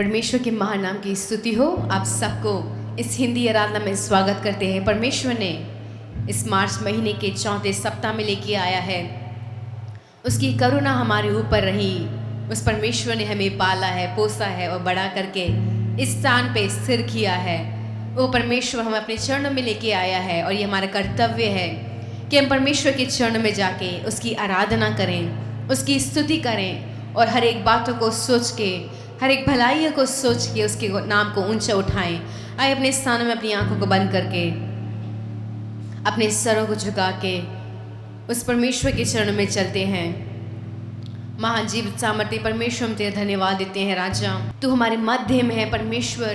परमेश्वर के महान नाम की स्तुति हो। आप सबको इस हिंदी आराधना में स्वागत करते हैं। परमेश्वर ने इस मार्च महीने के चौथे सप्ताह में लेके आया है। उसकी करुणा हमारे ऊपर रही। उस परमेश्वर ने हमें पाला है, पोसा है और बड़ा करके इस स्थान पे स्थिर किया है। वो परमेश्वर हमें अपने चरणों में लेके आया है और ये हमारा कर्तव्य है कि हम परमेश्वर के चरणों में जाके उसकी आराधना करें, उसकी स्तुति करें और हर एक बातों को सोच के, हर एक भलाइयों को सोच के उसके नाम को ऊंचा उठाएं। आइए अपने स्थानों में अपनी आंखों को बंद करके, अपने सरों को झुका के उस परमेश्वर के चरणों में चलते हैं। महाजीव सामर्थ्य परमेश्वर, हम तेरा धन्यवाद देते हैं। राजा, तू हमारे मध्य में है। परमेश्वर,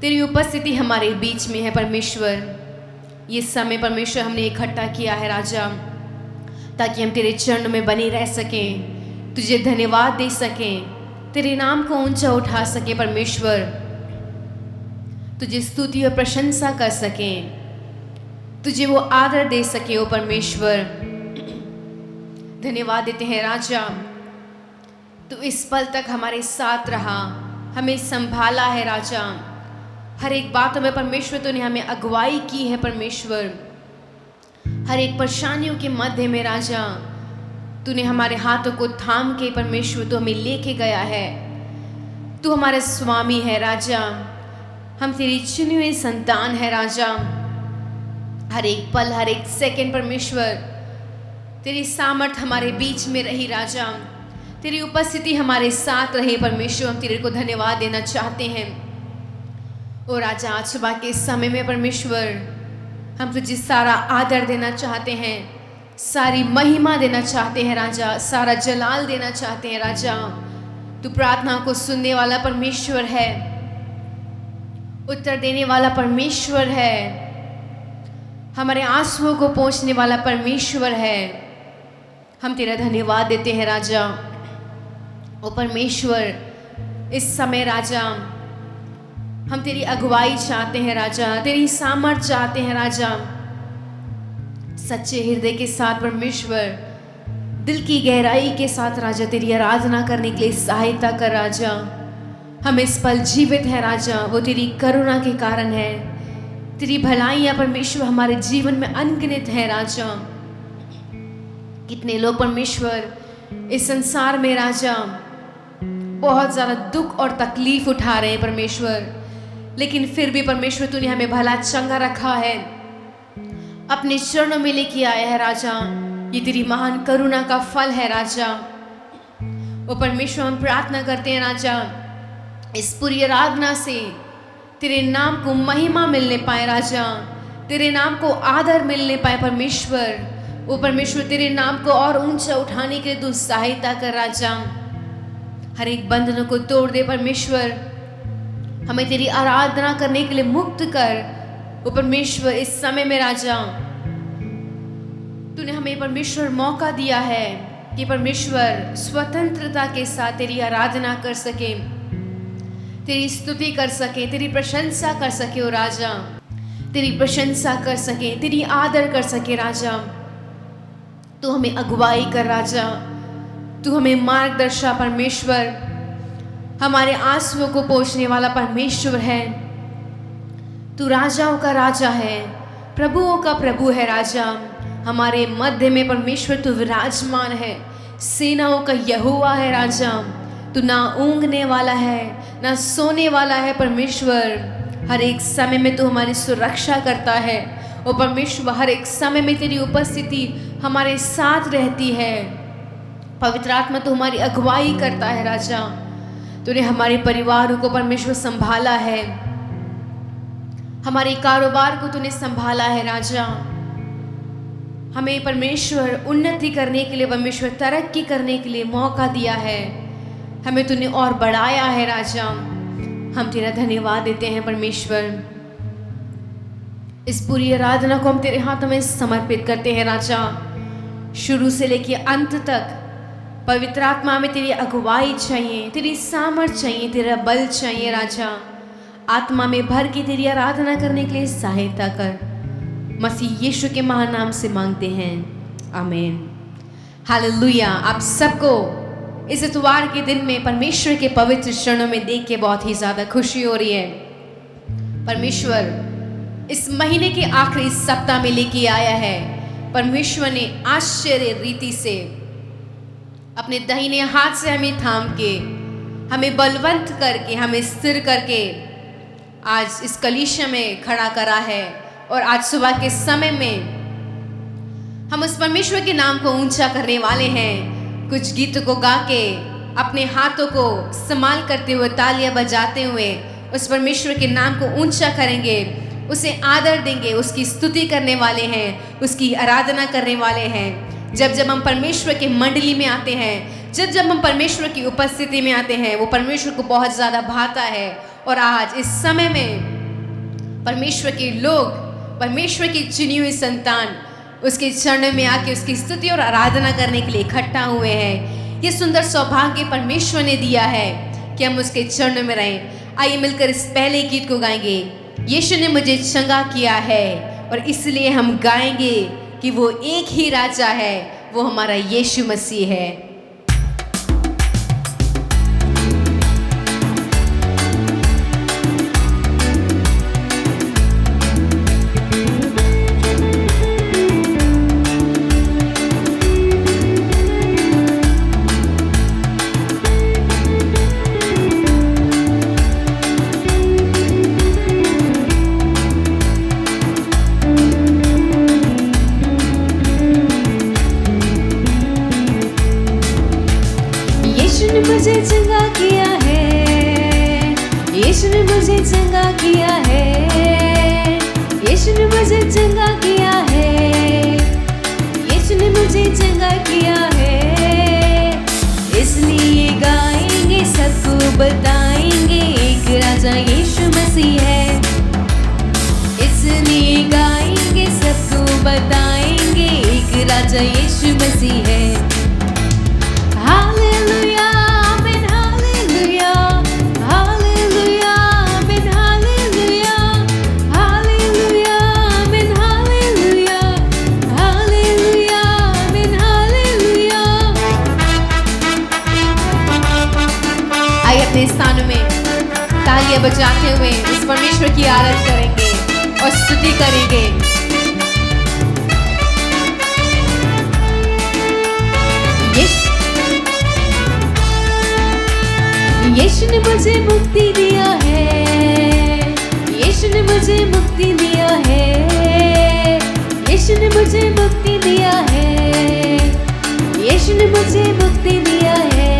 तेरी उपस्थिति हमारे बीच में है। परमेश्वर, ये समय परमेश्वर हमने इकट्ठा किया है राजा, ताकि हम तेरे चरणों में बने रह सकें, तुझे धन्यवाद दे सकें, तेरे नाम को ऊंचा उठा सके। परमेश्वर, तुझे स्तुति और प्रशंसा कर सकें, तुझे वो आदर दे सके। ओ परमेश्वर, धन्यवाद देते हैं राजा, तू इस पल तक हमारे साथ रहा, हमें संभाला है राजा। हर एक बातों में परमेश्वर तूने हमें अगुवाई की है। परमेश्वर, हर एक परेशानियों के मध्य में राजा तूने हमारे हाथों को थाम के परमेश्वर तू हमें लेके गया है। तू हमारा स्वामी है राजा, हम तेरी चुनी हुई संतान है राजा। हर एक पल, हर एक सेकंड परमेश्वर तेरी सामर्थ हमारे बीच में रही राजा, तेरी उपस्थिति हमारे साथ रहे। परमेश्वर, हम तेरे को धन्यवाद देना चाहते हैं। ओ राजा, आज सुबह के समय में परमेश्वर हम तुझे सारा आदर देना चाहते हैं, सारी महिमा देना चाहते हैं राजा, सारा जलाल देना चाहते हैं राजा। तू प्रार्थना को सुनने वाला परमेश्वर है, उत्तर देने वाला परमेश्वर है, हमारे आंसुओं को पोंछने वाला परमेश्वर है। हम तेरा धन्यवाद देते हैं राजा। ओ परमेश्वर, इस समय राजा हम तेरी अगुवाई चाहते हैं राजा, तेरी सामर्थ चाहते हैं राजा। सच्चे हृदय के साथ परमेश्वर, दिल की गहराई के साथ राजा तेरी आराधना करने के लिए सहायता कर राजा। हम इस पल जीवित हैं राजा, वो तेरी करुणा के कारण है। तेरी भलाइयाँ परमेश्वर हमारे जीवन में अनगिनत है राजा। कितने लोग परमेश्वर इस संसार में राजा बहुत ज़्यादा दुख और तकलीफ उठा रहे हैं परमेश्वर, लेकिन फिर भी परमेश्वर तूने हमें भला चंगा रखा है, अपने चरणों में लेके आया है राजा। ये तेरी महान करुणा का फल है राजा। वो परमेश्वर, हम प्रार्थना करते हैं राजा, इस पूरी आराधना से तेरे नाम को महिमा मिलने पाए राजा, तेरे नाम को आदर मिलने पाए परमेश्वर। वो परमेश्वर, तेरे नाम को और ऊंचा उठाने के लिए तू सहायता कर राजा। हर एक बंधनों को तोड़ दे परमेश्वर, हमें तेरी आराधना करने के लिए मुक्त कर। वो परमेश्वर, इस समय में राजा तूने हमें परमेश्वर मौका दिया है कि परमेश्वर स्वतंत्रता के साथ तेरी आराधना कर सके, तेरी स्तुति कर सके, तेरी प्रशंसा कर सके। ओ राजा, तेरी प्रशंसा कर सके, तेरी आदर कर सके राजा। तू हमें अगुवाई कर राजा, तू हमें मार्गदर्शा परमेश्वर, हमारे आंसुओं को पोंछने वाला परमेश्वर है। तू राजाओं का राजा है, प्रभुओं का प्रभु है राजा। हमारे मध्य में परमेश्वर तू विराजमान है, सेनाओं का यहोवा है राजा। तू ना ऊँघने वाला है, ना सोने वाला है परमेश्वर। हर एक समय में तू हमारी सुरक्षा करता है। और परमेश्वर, हर एक समय में तेरी उपस्थिति हमारे साथ रहती है। पवित्र आत्मा तू हमारी अगुवाई करता है राजा। तूने हमारे परिवारों को परमेश्वर संभाला है, हमारे कारोबार को तूने संभाला है राजा। हमें परमेश्वर उन्नति करने के लिए, परमेश्वर तरक्की करने के लिए मौका दिया है, हमें तूने और बढ़ाया है राजा। हम तेरा धन्यवाद देते हैं परमेश्वर। इस पूरी आराधना को हम तेरे हाथों में समर्पित करते हैं राजा। शुरू से लेकर अंत तक पवित्र आत्मा में तेरी अगुवाई चाहिए, तेरी सामर्थ चाहिए, तेरा बल चाहिए राजा। आत्मा में भर के तेरी आराधना करने के लिए सहायता कर। मसीह यीशु के महान नाम से मांगते हैं, आमीन। हालेलुया। आप सबको इस इतवार के दिन में परमेश्वर के पवित्र चरणों में देख के बहुत ही ज़्यादा खुशी हो रही है। परमेश्वर इस महीने के आखिरी सप्ताह में लेके आया है। परमेश्वर ने आश्चर्य रीति से अपने दाहिने हाथ से हमें थाम के, हमें बलवंत करके, हमें स्थिर करके आज इस कलीसिया में खड़ा करा है। और आज सुबह के समय में हम उस परमेश्वर के नाम को ऊंचा करने वाले हैं। कुछ गीत को गा के, अपने हाथों को इस्तेमाल करते हुए, तालियां बजाते हुए उस परमेश्वर के नाम को ऊंचा करेंगे, उसे आदर देंगे, उसकी स्तुति करने वाले हैं, उसकी आराधना करने वाले हैं। जब जब हम परमेश्वर के मंडली में आते हैं, जब जब हम परमेश्वर की उपस्थिति में आते हैं, वो परमेश्वर को बहुत ज़्यादा भाता है। और आज इस समय में परमेश्वर के लोग, परमेश्वर की चुनी हुई संतान उसके चरणों में आके उसकी स्तुति और आराधना करने के लिए इकट्ठा हुए हैं। ये सुंदर सौभाग्य परमेश्वर ने दिया है कि हम उसके चरणों में रहें। आइए मिलकर इस पहले गीत को गाएंगे, यीशु ने मुझे चंगा किया है। और इसलिए हम गाएंगे कि वो एक ही राजा है, वो हमारा यीशु मसीह है। मुझे चंगा किया है, यीशु ने मुझे चंगा किया है, यीशु ने मुझे चंगा किया है, यीशु ने मुझे चंगा किया है। इसलिए गाएंगे, सबको बताएंगे, एक राजा यीशु मसीह है। इसलिए गाएंगे, सबको बताएंगे, एक राजा यीशु मसीह है। हालेलुया, आमीन, हालेलुया, हालेलुया, आमीन, हालेलुया, हालेलुया, आमीन, हालेलुया, हालेलुया, आमीन, हालेलुया। आइए अपने स्थानों में तालियां बजाते हुए इस परमेश्वर की आराधना करेंगे और स्तुति करेंगे। यीशु ने मुझे मुक्ति दिया है, यीशु ने मुझे मुक्ति दिया है, यीशु ने मुझे मुक्ति दिया है, यीशु ने मुझे मुक्ति दिया है।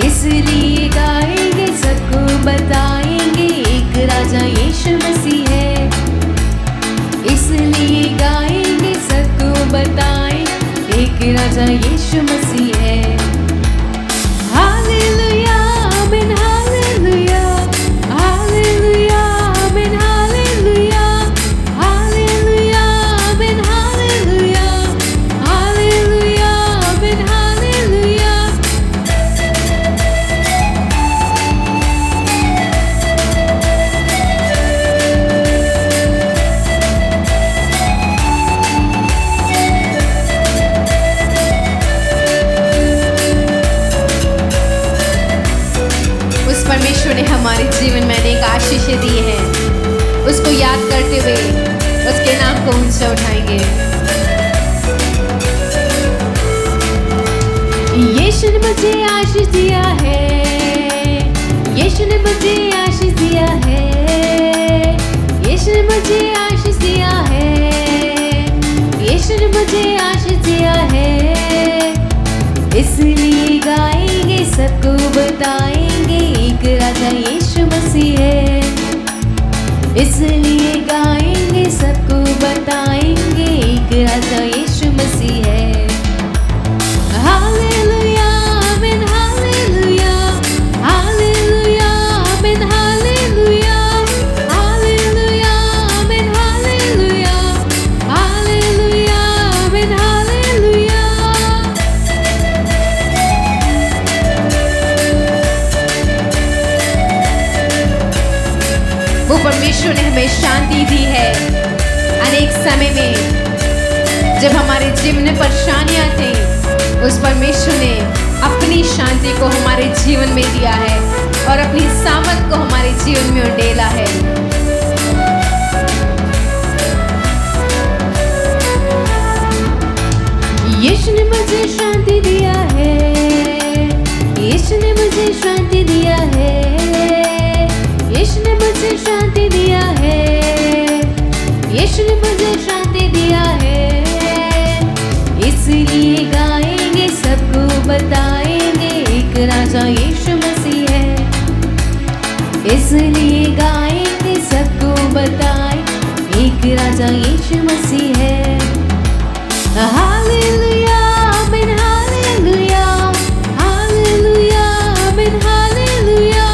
इसलिए गाएंगे, सबको बताएंगे, एक राजा यीशु मसीह है। इसलिए गाएंगे, सबको बताएंगे, एक राजा यीशु मसीह है। हालेलुया, आमीन, हालेलुया, हालेलुया, आमीन, हालेलुया, हालेलुया, आमीन, हालेलुया, हालेलुया, आमीन, हालेलुया। परमेश्वर ने हमारे जीवन में अनेक आशीषें दी हैं, उसको याद करते हुए उसके नाम को ऊंचा उठाएंगे। यीशु ने मुझे आशीष दिया है, यीशु ने मुझे आशीष दिया है, यीशु ने मुझे आशीष दिया है, यीशु ने मुझे आशीष दिया है। इसलिए गाएंगे, सबको बताएंगे, एक राजा यीशु मसीह है। इसलिए गाएंगे, सबको बताएंगे, एक राजा यीशु मसीह है। हालेलुया, आमीन, हालेलुया, हालेलुया, आमीन, हालेलुया, हालेलुया, आमीन, हालेलुया, हालेलुया, आमीन, हालेलुया। वो परमेश्वर ने हमें शांति दी है। अनेक समय में जब हमारे जीवन में परेशानियां थी, उस परमेश्वर ने अपनी शांति को हमारे जीवन में दिया है और अपनी सामर्थ को हमारे जीवन में उंडेला है। यीशु ने मुझे शांति दिया है, यीशु ने मुझे शांति दिया है, यीशु ने मुझे शांति दिया है, यीशु ने मुझे शांति दिया है। इसलिए गाएंगे, सबको बताएंगे, एक राजा यीशु मसीह है। इसलिए गाएंगे, सबको बताएंगे, एक राजा यीशु मसीह है। Hallelujah, amen, hallelujah, hallelujah, amen, hallelujah,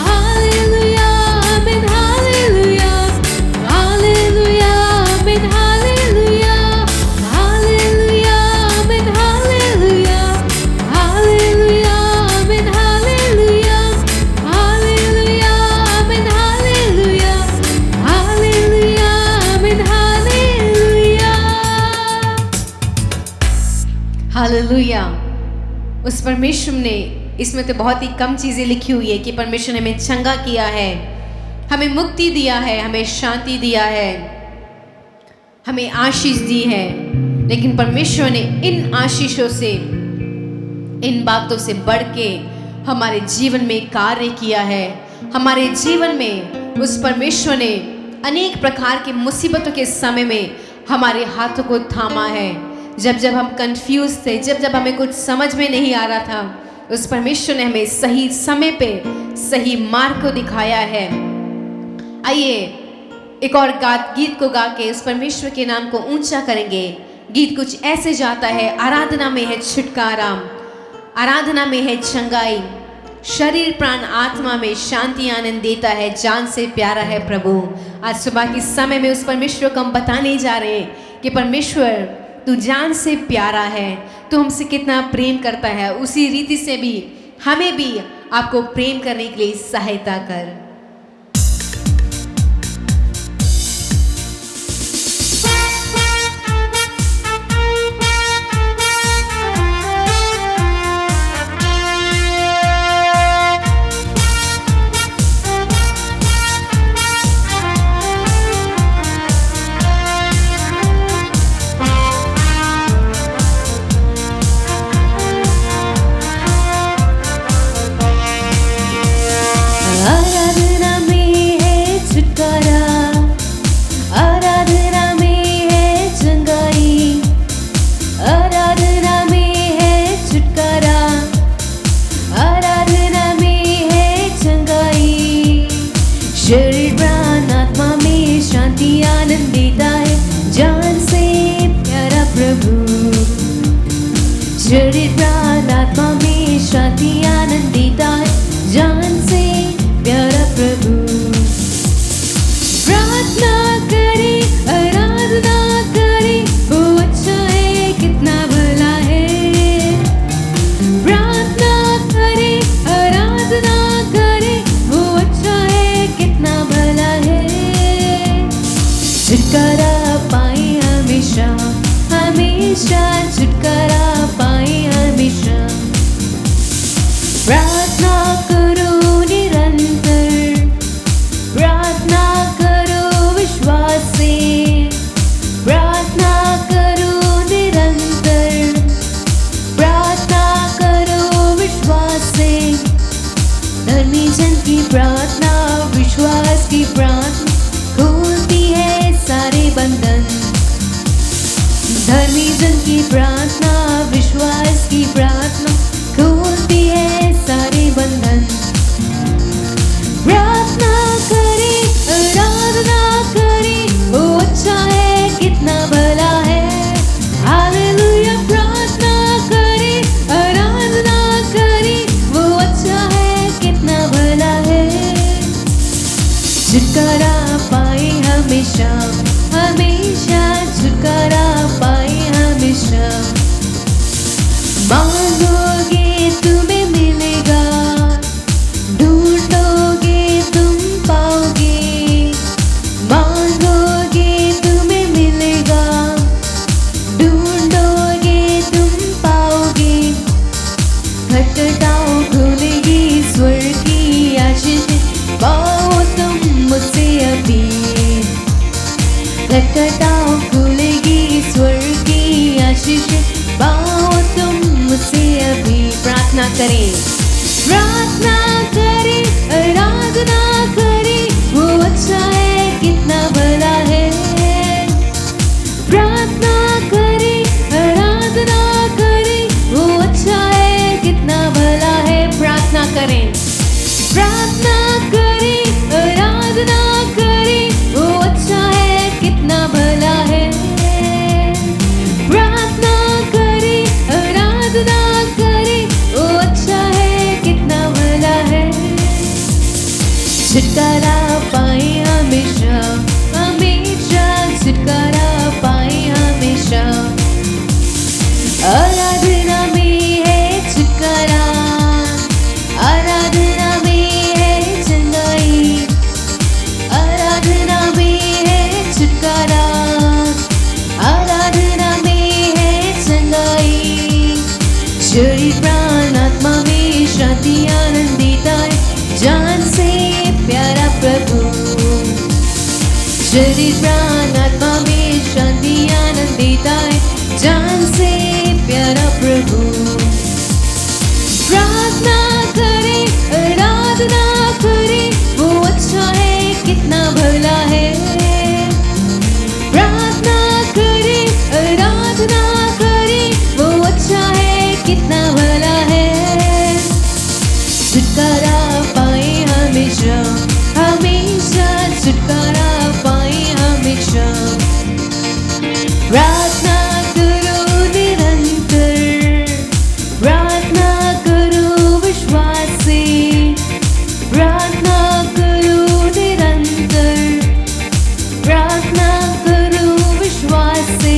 hallelujah, amen, hallelujah, hallelujah, amen, hallelujah, hallelujah, amen, hallelujah, hallelujah, amen, hallelujah, hallelujah, amen, hallelujah, hallelujah, amen, hallelujah। Hallelujah. उस परमेश्वर ने, इसमें तो बहुत ही कम चीज़ें लिखी हुई है कि परमेश्वर ने हमें चंगा किया है, हमें मुक्ति दिया है, हमें शांति दिया है, हमें आशीष दी है। लेकिन परमेश्वर ने इन आशीषों से, इन बातों से बढ़ के हमारे जीवन में कार्य किया है। हमारे जीवन में उस परमेश्वर ने अनेक प्रकार की मुसीबतों के समय में हमारे हाथों को थामा है। जब जब हम कंफ्यूज थे, जब जब हमें कुछ समझ में नहीं आ रहा था, उस परमेश्वर ने हमें सही समय पे सही मार्ग को दिखाया है। आइए एक और गीत को गा के उस परमेश्वर के नाम को ऊंचा करेंगे। गीत कुछ ऐसे जाता है, आराधना में है छुटकारा, आराधना में है चंगाई, शरीर प्राण आत्मा में शांति आनंद देता है, जान से प्यारा है प्रभु। आज सुबह के समय में उस परमेश्वर को हम बताने जा रहे हैं कि परमेश्वर तू जान से प्यारा है, तू हमसे कितना प्रेम करता है, उसी रीति से भी हमें भी आपको प्रेम करने के लिए सहायता कर। शरीर प्राण आत्मा में शांति आनंद देता है, जान से प्यारा प्रभु। शरीर प्राण आत्मा में शांति आनंद देता है, जान से प्यारा प्रभु। प्रार्थना करे, आराधना करे, वो अच्छा है, कितना भला है। प्रार्थना करे, आराधना करे, वो अच्छा है, कितना भला है। छुटकारा पाए हमेशा, हमेशा छुटकारा पाए हमेशा। प्रार्थना करो निरंतर, प्रार्थना करो विश्वास से, प्रार्थना करो निरंतर, प्रार्थना करो विश्वास से। धर्मी जन की प्रार्थना, विश्वास की प्रार्थना खोलती है सारे बंधन। धर्मी जन की प्रार्थना, विश्वास की प्रार्थना खोलती है सारे बंधन। प्रार्थना करे, आराधना करे, वो अच्छा है, कितना भला है। हालेलुया। प्रार्थना करे, आराधना करे, वो अच्छा है, कितना भला है। छुटकारा पाए हमेशा, हमेशा छुटकारा पाए हमेशा। मांगो प्रार्थना करें, प्रार्थना करें, आराधना करें, वो अच्छा है कितना भला है। प्रार्थना करें, आराधना करें, वो अच्छा है कितना भला है। प्रार्थना करें, प्रार्थना करें, आराधना करें, वो अच्छा है कितना भला है। प्रार्थना करें, आराधना करें, वो अच्छा है कितना भला है। छुटकारा पाए हमेशा, हमेशा छुटकारा पाए हमेशा। आराधना में है छुटकारा, आराधना में है चंगाई, आराधना में है छुटकारा, आराधना में है चंगाई। शरीर प्राण आत्मा में शांति आनंद देता है, जान से प्यारा प्रभु। शरीर प्राण आत्मा में शांति आनंद देता है, जान से प्यारा प्रभु। प्रार्थना करें, आराधना करें, वो अच्छा है कितना भला है। प्रार्थना करें, आराधना करें, वो अच्छा है कितना भला है। छुटकारा पाए हमेशा, हमेशा छुटकारा पाए हमेशा। प्रार्थना करो निरंतर, प्रार्थना करो विश्वास से, प्रार्थना करो निरंतर, प्रार्थना करो विश्वास से।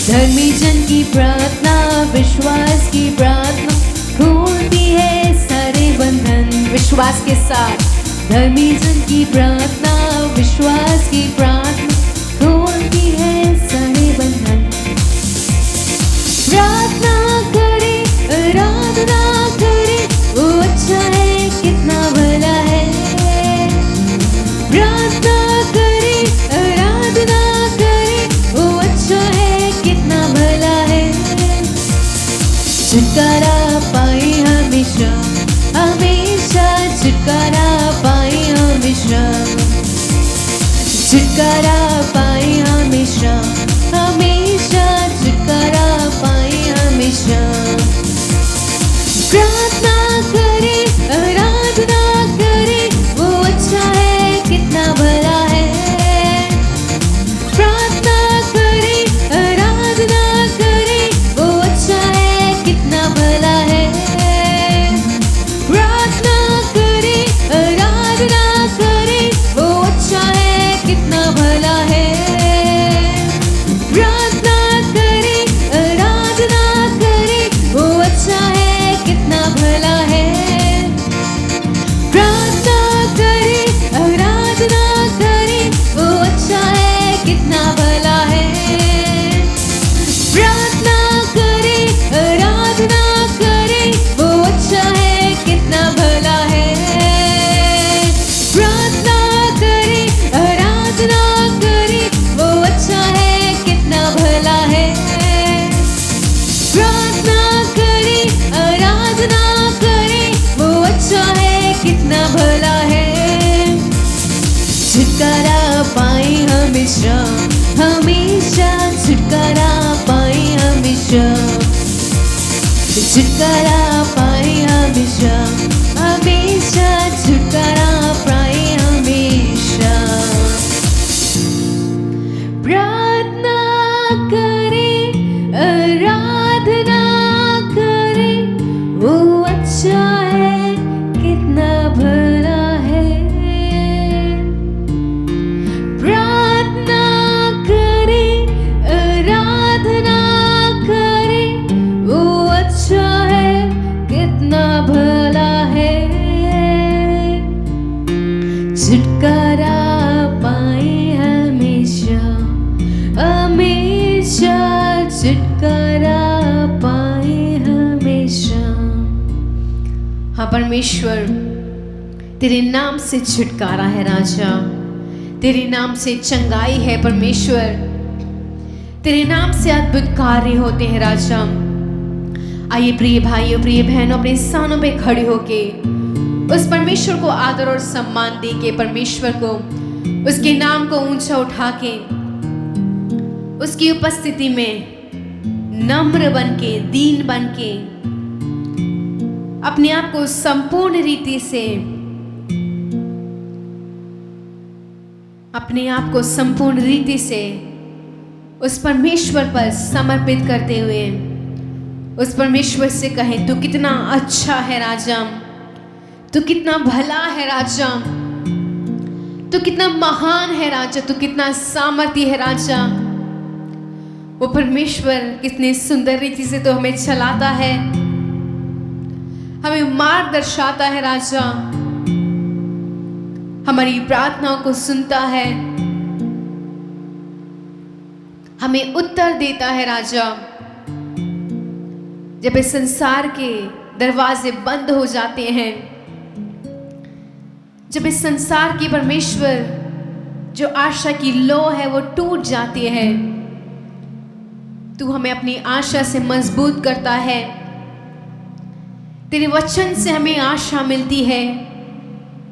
धर्मी जन की प्रार्थना, विश्वास की प्रार्थना खोलती है सारे बंधन। विश्वास के साथ धर्मी जन की प्रार्थना, विश्वास की प्रार्थना खोलती है सारे बंधन। प्रार्थना करें, आराधना करें, वो अच्छा है कितना भला है। प्रार्थना करें, आराधना करें, वो अच्छा है कितना भला है। छुटकारा पाए हमेशा, हमेशा छुटकारा पाए हमेशा। छुटकारा पाए हमेशा, हमेशा छुटकारा पाए हमेशा। प्रार्थना करें, आराधना करें, वो अच्छा है कितना भला है। प्रार्थना करें, आराधना करें, वो अच्छा है कितना भला है। प्रार्थना करें, आराधना करें, वो अच्छा है कितना भला है। प्रार्थना करें, आराधना करें, वो अच्छा है कितना भला है। प्रार्थना करें, आराधना करें, वो अच्छा है कितना भला है। प्रार्थना करें, आराधना करें, वो अच्छा है कितना भला है। प्रार्थना करें, आराधना करें, वो अच्छा है कितना भला है। प्रार्थना करें, आराधना करें, वो अच्छा है कितना भला है। छुटकारा पाए हमेशा, हमेशा छुटकारा पाए हमेशा। छुटकारा पाए हमेशा, हमेशा छुटकारा पाए हमेशा। प्रार्थना करें, आराधना करें, वो अच्छा है कितना भला है। प्रार्थना करें, आराधना करें, वो अच्छा है कितना भला है। छुटकारा पाए हमेशा, हमेशा छुटकारा पाए हमेशा। हाँ परमेश्वर, तेरे नाम से छुटकारा है राजा, तेरे नाम से चंगाई है परमेश्वर, तेरे नाम से अद्भुत कार्य होते हैं राजा। आइए प्रिय भाइयों, प्रिय बहनों, अपने स्थानों पे खड़े होके उस परमेश्वर को आदर और सम्मान दे के, परमेश्वर को, उसके नाम को ऊंचा उठा के, उसकी उपस्थिति में नम्र बन के, दीन बन के, अपने आप को संपूर्ण रीति से, अपने आप को संपूर्ण रीति से उस परमेश्वर पर समर्पित करते हुए उस परमेश्वर से कहें, तू कितना अच्छा है राजा, तू कितना भला है राजा, तू कितना महान है राजा, तू कितना सामर्थी है राजा। वो परमेश्वर कितने सुंदर रीति से तो हमें चलाता है, हमें मार्ग दर्शाता है राजा, हमारी प्रार्थनाओं को सुनता है, हमें उत्तर देता है राजा। जब इस संसार के दरवाजे बंद हो जाते हैं, जब इस संसार की परमेश्वर जो आशा की लौ है वो टूट जाती है, तू हमें अपनी आशा से मजबूत करता है। तेरे वचन से हमें आशा मिलती है,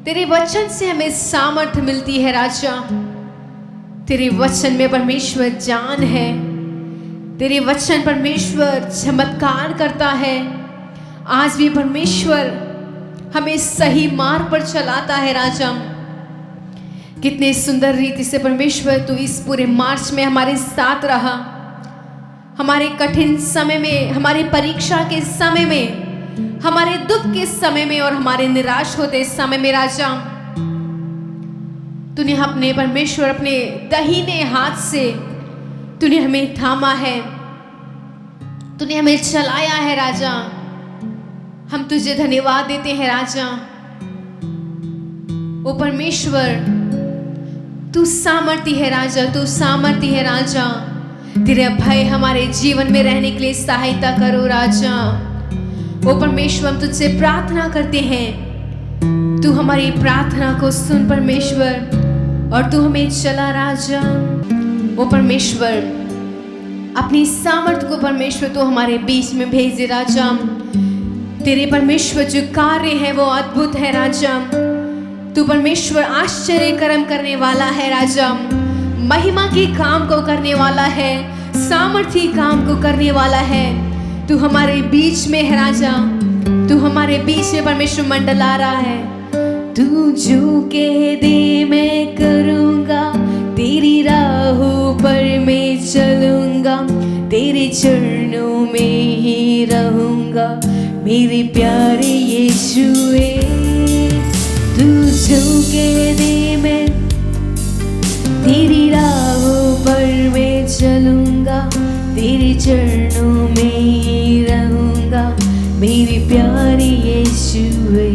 तेरे वचन से हमें सामर्थ्य मिलती है राजा। तेरे वचन में परमेश्वर जान है, तेरे वचन परमेश्वर चमत्कार करता है। आज भी परमेश्वर हमें सही मार्ग पर चलाता है राजा। कितने सुंदर रीति से परमेश्वर तू इस पूरे मार्च में हमारे साथ रहा, हमारे कठिन समय में, हमारी परीक्षा के समय में, हमारे दुख के समय में और हमारे निराश होते समय में राजा, तूने अपने परमेश्वर अपने दाहिने हाथ से तूने हमें थामा है, तूने हमें चलाया है राजा। हम तुझे धन्यवाद देते हैं राजा। ओ परमेश्वर, तू सामर्थी है राजा, तू सामर्थी है राजा। तेरे भय हमारे जीवन में रहने के लिए सहायता करो राजा। ओ परमेश्वर, हम तुझसे प्रार्थना करते हैं, तू हमारी प्रार्थना को सुन परमेश्वर, और तू हमें चला राजा। ओ परमेश्वर, अपनी सामर्थ को परमेश्वर तू हमारे बीच में भेज दे राजा। तेरे परमेश्वर जो कार्य है वो अद्भुत है राजा। तू परमेश्वर आश्चर्य कर्म करने वाला है राजा, महिमा के काम को करने वाला है, सामर्थी काम को करने वाला है। तू हमारे बीच में है राजा, तू हमारे बीच में परमेश्वर मंडला रहा है। तू जो कह दे मैं करूँगा, तेरी राहों पर मैं चलूँगा, तेरे चरणों में ही रहूँगा, मेरे प्यारे यीशुए। तू जो कह दे मैं तेरी राहों पर मैं चलूँगा, तेरे चरणों में ही रहूँगा, मेरे प्यारे यीशुए।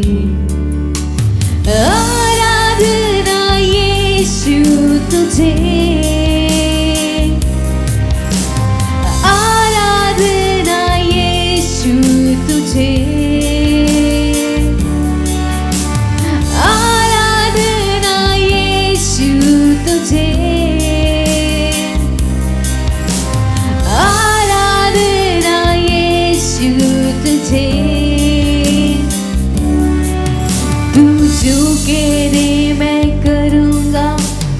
आराधना यीशु तुझे, आराधना यीशु तुझे, आराधना यीशु तुझे, आराधना यीशु तुझे। तू जो कह दे मैं करूँगा,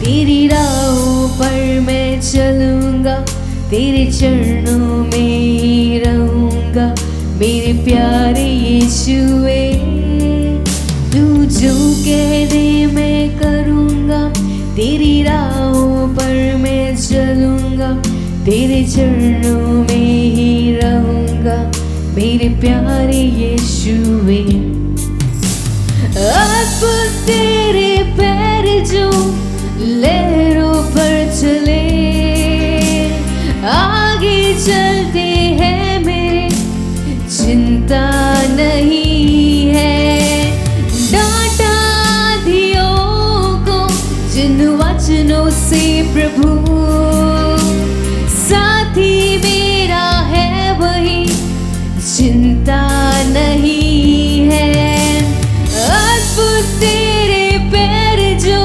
तेरी राहों पर मैं चलूँगा, तेरे चरणों में ही रहूँगा, मेरे प्यारे यीशुए। तू जो कह दे मैं करूँगा, तेरी राहों पर मैं चलूँगा, तेरे चरणों में ही रहूँगा, मेरे प्यारे यीशुए। अद्भुत तेरे पैर जो लहरों पर चले, आगे चलते हैं मेरे, चिंता नहीं है। डांटा आँधियों को जिन वचनों से प्रभु, साथी मेरा है वही, चिंता नहीं है। अद्भुत तेरे पैर जो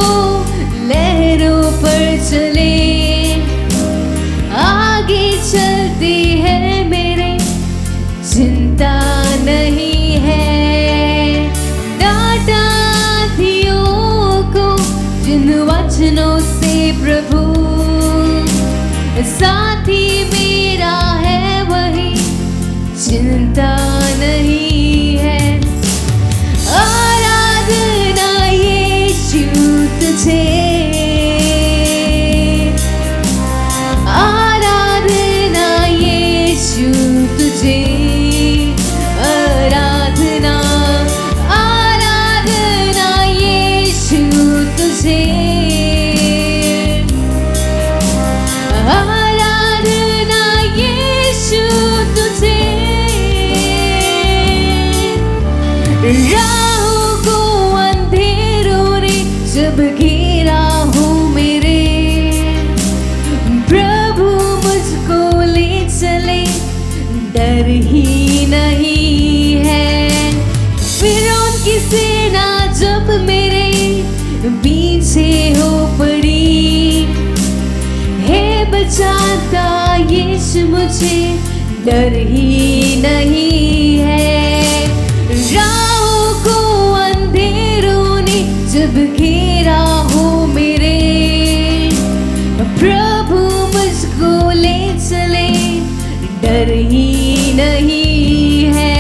चिंता नहीं है। आराधना यीशु तुझे, आराधना यीशु तुझे, आराधना, आराधना यीशु तुझे, आराधना यीशु तुझे। राहों को अंधेरों ने जब घेरा हो मेरे, प्रभु मुझको ले चले, डर ही नहीं है। फिरौन की सेना जब मेरे पीछे हो पड़ी, है बचाता यीशु मुझे, डर ही नहीं है। राहों को अंधेरों ने जब घेरा हो मेरे, प्रभु मुझको ले चले, डर ही नहीं है।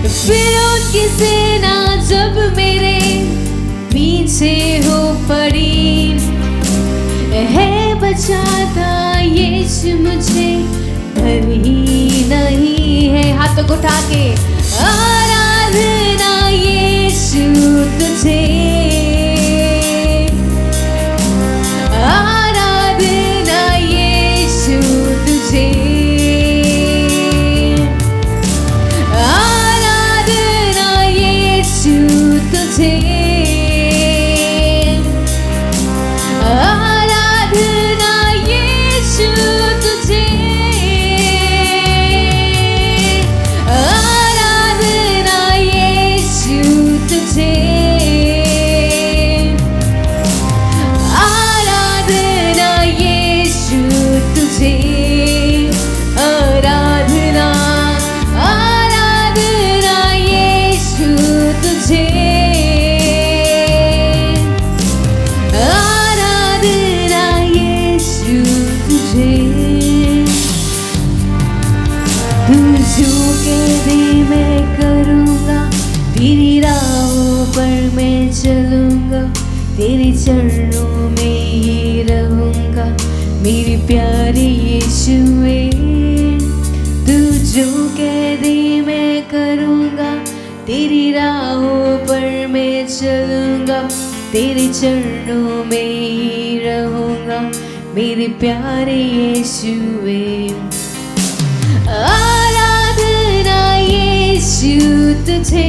फिरौन की सेना जब मेरे पीछे हो पड़ी, है बचाता यीशु मुझे, डर ही नहीं है। हाथों को उठा के आराधना यीशु तुझे, आराधना यीशु तुझे, आराधना यीशु तुझे, आराधना यीशु तुझे, आराधना यीशु तुझे, आराधना यीशु तुझे, आराधना, आराधना यीशु तुझे, आराधना यीशु तुझे। तू जो कह दे मैं करूँगा, तेरी राहों पर मैं चलूँगा, तेरे चरणों में ही रहूँगा, मेरे प्यारे यीशुए। तू जो कह दे मैं करूँगा, तेरी राहों पर मैं चलूँगा, तेरे चरणों में ही रहूँगा, मेरे प्यारे यीशुए। आराधना यीशु तुझे,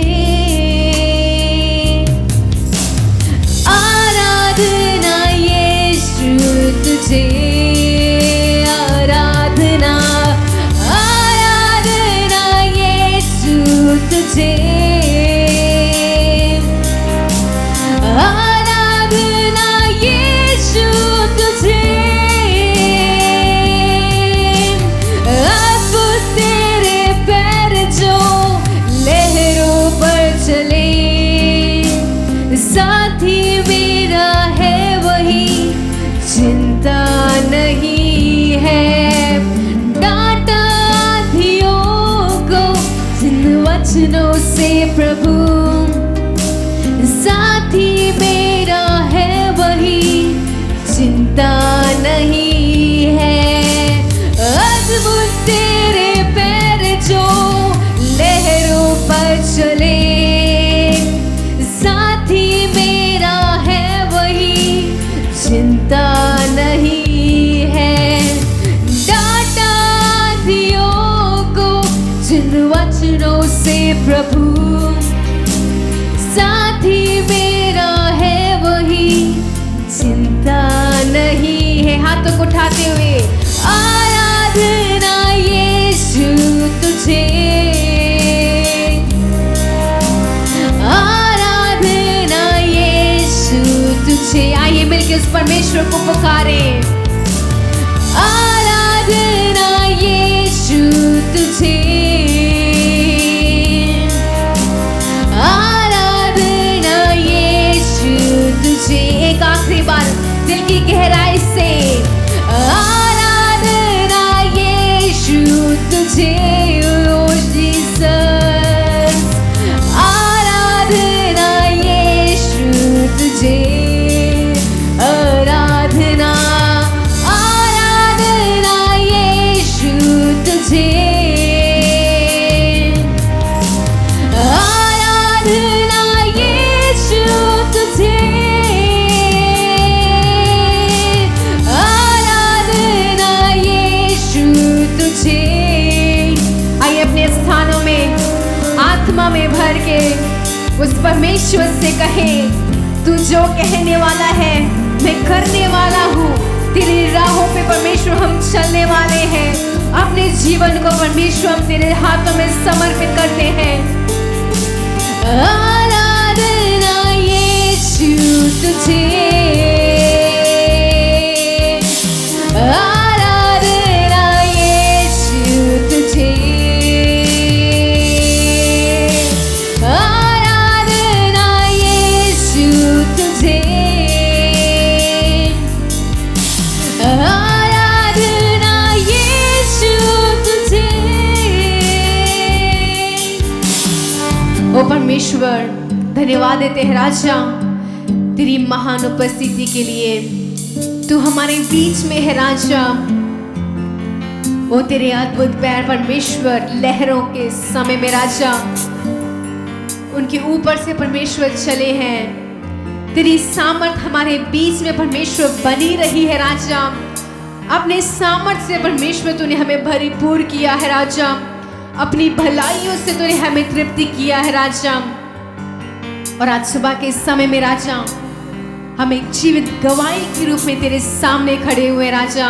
आराधना यीशु तुझे, आराधना, आराधना यीशु तुझे, आराधना यीशु तुझे। अब तेरे पैर जो लहरों पर चले, साथी मेरा है वही, चिंता नहीं है। डांटा आँधियों को जिन वचनों से प्रभु, साथी मेरा है वही, चिंता नहीं है। अद्भुत तेरे पैर जो लहरों पर चले, साथी मेरा है वही, चिंता नहीं है। डांटा आँधियों को जिन वचनों से प्रभु, साथी मेरा है वही, चिंता नहीं है। हाथों को उठाते हुए आराधना यीशु तुझे, आराधना यीशु तुझे। आइए मिलकर उस परमेश्वर को पुकारे। आराधना यीशु तुझे, आराधना यीशु तुझे। एक आखिरी बार दिल की गहराई से आराधना यीशु तुझे, आत्मा में भर के उस परमेश्वर से कहे, तू जो कहने वाला है मैं करने वाला हूँ। तेरी राहों पे परमेश्वर हम चलने वाले हैं। अपने जीवन को परमेश्वर हम तेरे हाथों में समर्पित करते हैं। आराधना यीशु तुझे, आराधना यीशु तुझे, आराधना यीशु तुझे, आराधना यीशु तुझे। ओ परमेश्वर, धन्यवाद देते हैं राजा तेरी महान उपस्थिति के लिए। तू हमारे बीच में है राजा। ओ तेरे अद्भुत पैर परमेश्वर लहरों के समय में राजा उनके ऊपर से परमेश्वर चले हैं। तेरी सामर्थ हमारे बीच में परमेश्वर बनी रही है राजा। अपने सामर्थ से परमेश्वर तूने हमें भरपूर किया है राजा। अपनी भलाइयों से तूने हमें तृप्ति किया है राजा। और आज सुबह के समय में राजा हम एक जीवित गवाही के रूप में तेरे सामने खड़े हुए राजा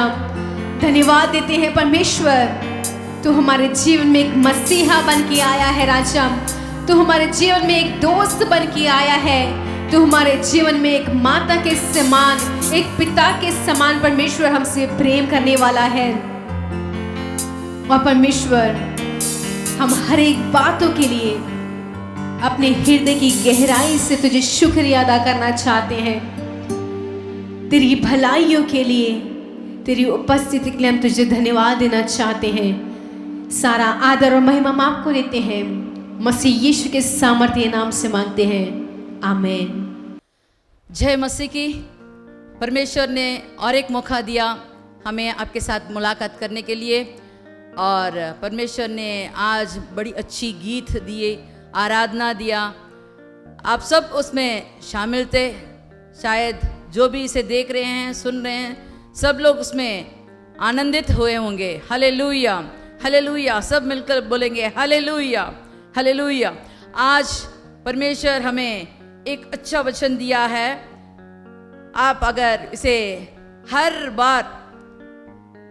धन्यवाद देते हैं परमेश्वर। तू हमारे जीवन में एक मसीहा बन के आया है राजा। तू हमारे जीवन में एक दोस्त बन के आया है। तू हमारे जीवन में एक माता के समान, एक पिता के समान परमेश्वर हमसे प्रेम करने वाला है। और परमेश्वर हम हर एक बातों के लिए अपने हृदय की गहराई से तुझे शुक्रिया अदा करना चाहते हैं। तेरी भलाइयों के लिए, तेरी उपस्थिति के लिए हम तुझे धन्यवाद देना चाहते हैं। सारा आदर और महिमा हम आपको देते हैं। मसीह यीशु के सामर्थ्य नाम से मांगते हैं, आमीन। जय मसीह की। परमेश्वर ने और एक मौका दिया हमें आपके साथ मुलाकात करने के लिए, और परमेश्वर ने आज बड़ी अच्छी गीत दिए, आराधना दिया। आप सब उसमें शामिल थे। शायद जो भी इसे देख रहे हैं, सुन रहे हैं, सब लोग उसमें आनंदित हुए होंगे। Hallelujah, hallelujah. सब मिलकर बोलेंगे हालेलुया, हालेलुया। आज परमेश्वर हमें एक अच्छा वचन दिया है। आप अगर इसे हर बार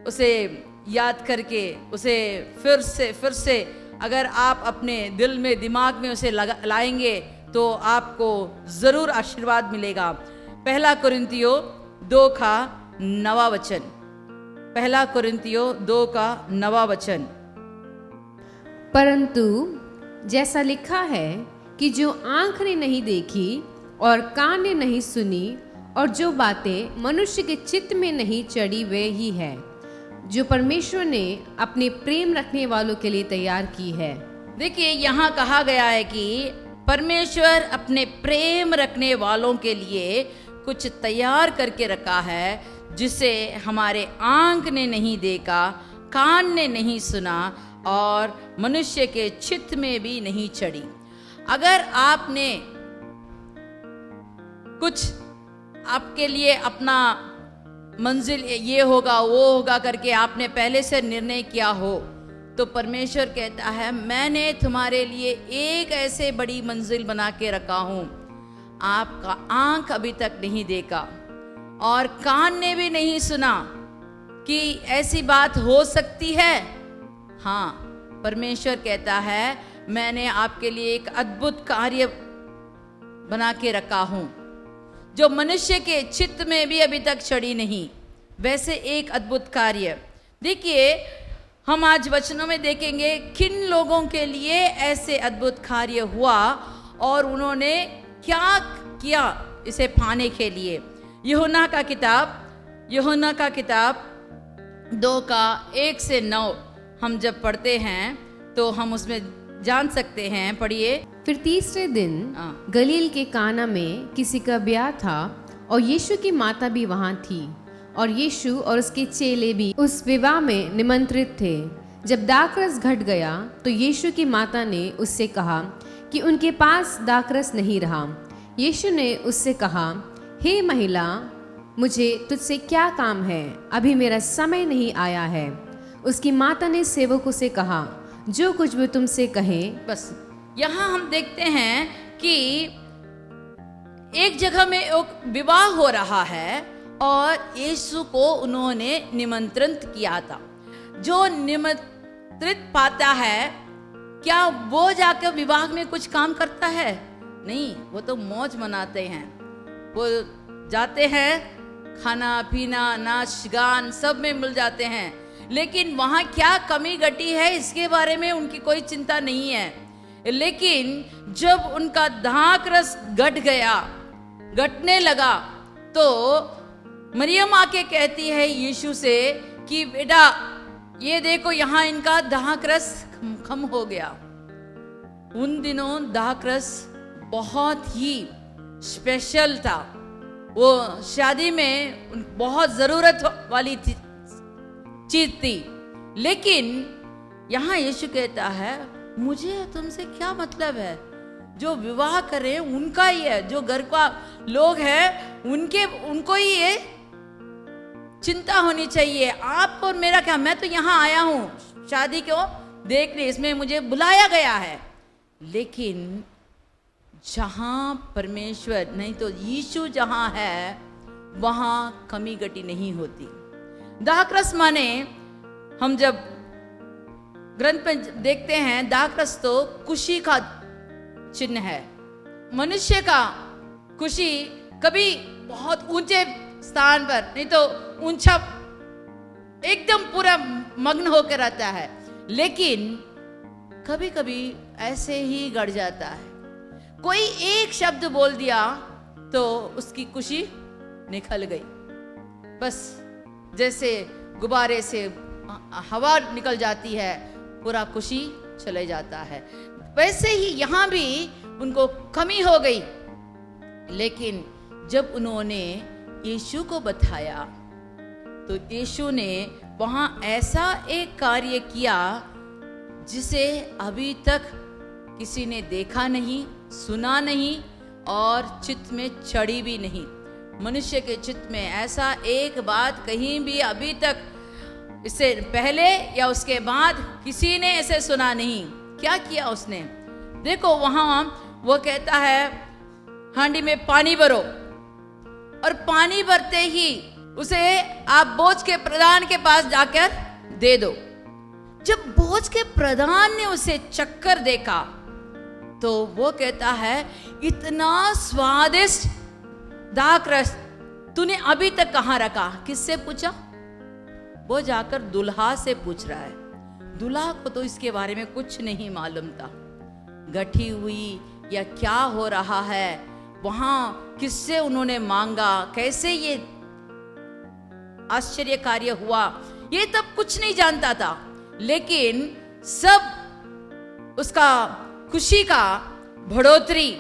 उसे याद करके उसे फिर से अगर आप अपने दिल में, दिमाग में उसे लाएंगे तो आपको ज़रूर आशीर्वाद मिलेगा। पहला कुरिन्थियों 2:9 पहला कुरिन्थियों 2:9। परंतु जैसा लिखा है कि जो आंख ने नहीं देखी और कान ने नहीं सुनी और जो बातें मनुष्य के चित्त में नहीं चढ़ी वे ही है जो परमेश्वर ने अपने प्रेम रखने वालों के लिए तैयार की है। देखिए, यहाँ कहा गया है कि परमेश्वर अपने प्रेम रखने वालों के लिए कुछ तैयार करके रखा है, जिसे हमारे आंख ने नहीं देखा, कान ने नहीं सुना और मनुष्य के चित्त में भी नहीं चढ़ी। अगर आपने कुछ आपके लिए अपना मंजिल ये होगा वो होगा करके आपने पहले से निर्णय किया हो, तो परमेश्वर कहता है मैंने तुम्हारे लिए एक ऐसे बड़ी मंजिल बना के रखा हूँ। आपका आंख अभी तक नहीं देखा और कान ने भी नहीं सुना कि ऐसी बात हो सकती है। हाँ, परमेश्वर कहता है मैंने आपके लिए एक अद्भुत कार्य बना के रखा हूँ जो मनुष्य के चित्त में भी अभी तक चढ़ी नहीं। वैसे एक अद्भुत कार्य। देखिए, हम आज वचनों में देखेंगे किन लोगों के लिए ऐसे अद्भुत कार्य हुआ और उन्होंने क्या किया इसे पाने के लिए। यूहन्ना का किताब 2:1-9 हम जब पढ़ते हैं तो हम उसमें जान सकते हैं। पढ़िए। फिर तीसरे दिन गलील के काना में किसी का ब्याह था और यीशु की माता भी वहां थी और यीशु और उसके चेले भी उस विवाह में निमंत्रित थे। जब दाखरस घट गया तो यीशु की माता ने उससे कहा कि उनके पास दाखरस नहीं रहा। यीशु ने उससे कहा, हे महिला, मुझे तुझसे क्या काम है? अभी मेरा समय नहीं आया है। उसकी माता ने सेवकों से कहा, जो कुछ भी तुमसे कहें। बस यहाँ हम देखते हैं कि एक जगह में एक विवाह हो रहा है और यीशु को उन्होंने निमंत्रित किया था। जो निमंत्रित पाता है, क्या वो जाकर विवाह में कुछ काम करता है? नहीं, वो तो मौज मनाते हैं। वो जाते हैं, खाना पीना नाच गान सब में मिल जाते हैं, लेकिन वहाँ क्या कमी घटी है इसके बारे में उनकी कोई चिंता नहीं है। लेकिन जब उनका दाख रस घटने लगा तो मरियम आके कहती है यीशु से कि बेटा ये देखो यहाँ इनका दाख रस कम हो गया। उन दिनों दाख रस बहुत ही स्पेशल था, वो शादी में बहुत जरूरत वाली चीज थी। लेकिन यहाँ यीशु कहता है मुझे तुमसे क्या मतलब है, जो विवाह करे उनका ही है, जो घर का लोग हैं उनको ही ये चिंता होनी चाहिए। आप और मेरा क्या, मैं तो यहाँ आया हूँ शादी को देखने, इसमें मुझे बुलाया गया है। लेकिन जहां परमेश्वर नहीं तो यीशु जहां है वहां कमी घटी नहीं होती। दाखरस माने हम जब ग्रंथ में देखते हैं, दाखरस तो खुशी का चिन्ह है। मनुष्य का खुशी कभी बहुत ऊंचे स्थान पर नहीं तो ऊंचा एकदम पूरा मग्न होकर रहता है, लेकिन कभी कभी ऐसे ही गड़ जाता है। कोई एक शब्द बोल दिया तो उसकी खुशी निकल गई, बस जैसे गुब्बारे से हवा निकल जाती है, पूरा खुशी चले जाता है। वैसे ही यहाँ भी उनको कमी हो गई। लेकिन जब उन्होंने यीशु को बताया तो यीशु ने वहाँ ऐसा एक कार्य किया जिसे अभी तक किसी ने देखा नहीं, सुना नहीं और चित्त में चढ़ी भी नहीं। मनुष्य के चित्त में ऐसा एक बात कहीं भी अभी तक इससे पहले या उसके बाद किसी ने ऐसे सुना नहीं। क्या किया उसने? देखो वहां वो कहता है हांडी में पानी भरो, और पानी भरते ही उसे आप बोझ के प्रधान के पास जाकर दे दो। जब बोझ के प्रधान ने उसे चक्कर देखा तो वो कहता है इतना स्वादिष्ट दाखरस तूने अभी तक कहाँ रखा? किससे पूछा? वो जाकर दुल्हा से पूछ रहा है। दुल्हा को तो इसके बारे में कुछ नहीं मालूम था, गठी हुई या क्या हो रहा है, वहां किससे उन्होंने मांगा, कैसे ये आश्चर्य कार्य हुआ, ये तब कुछ नहीं जानता था। लेकिन सब उसका खुशी का बढ़ोतरी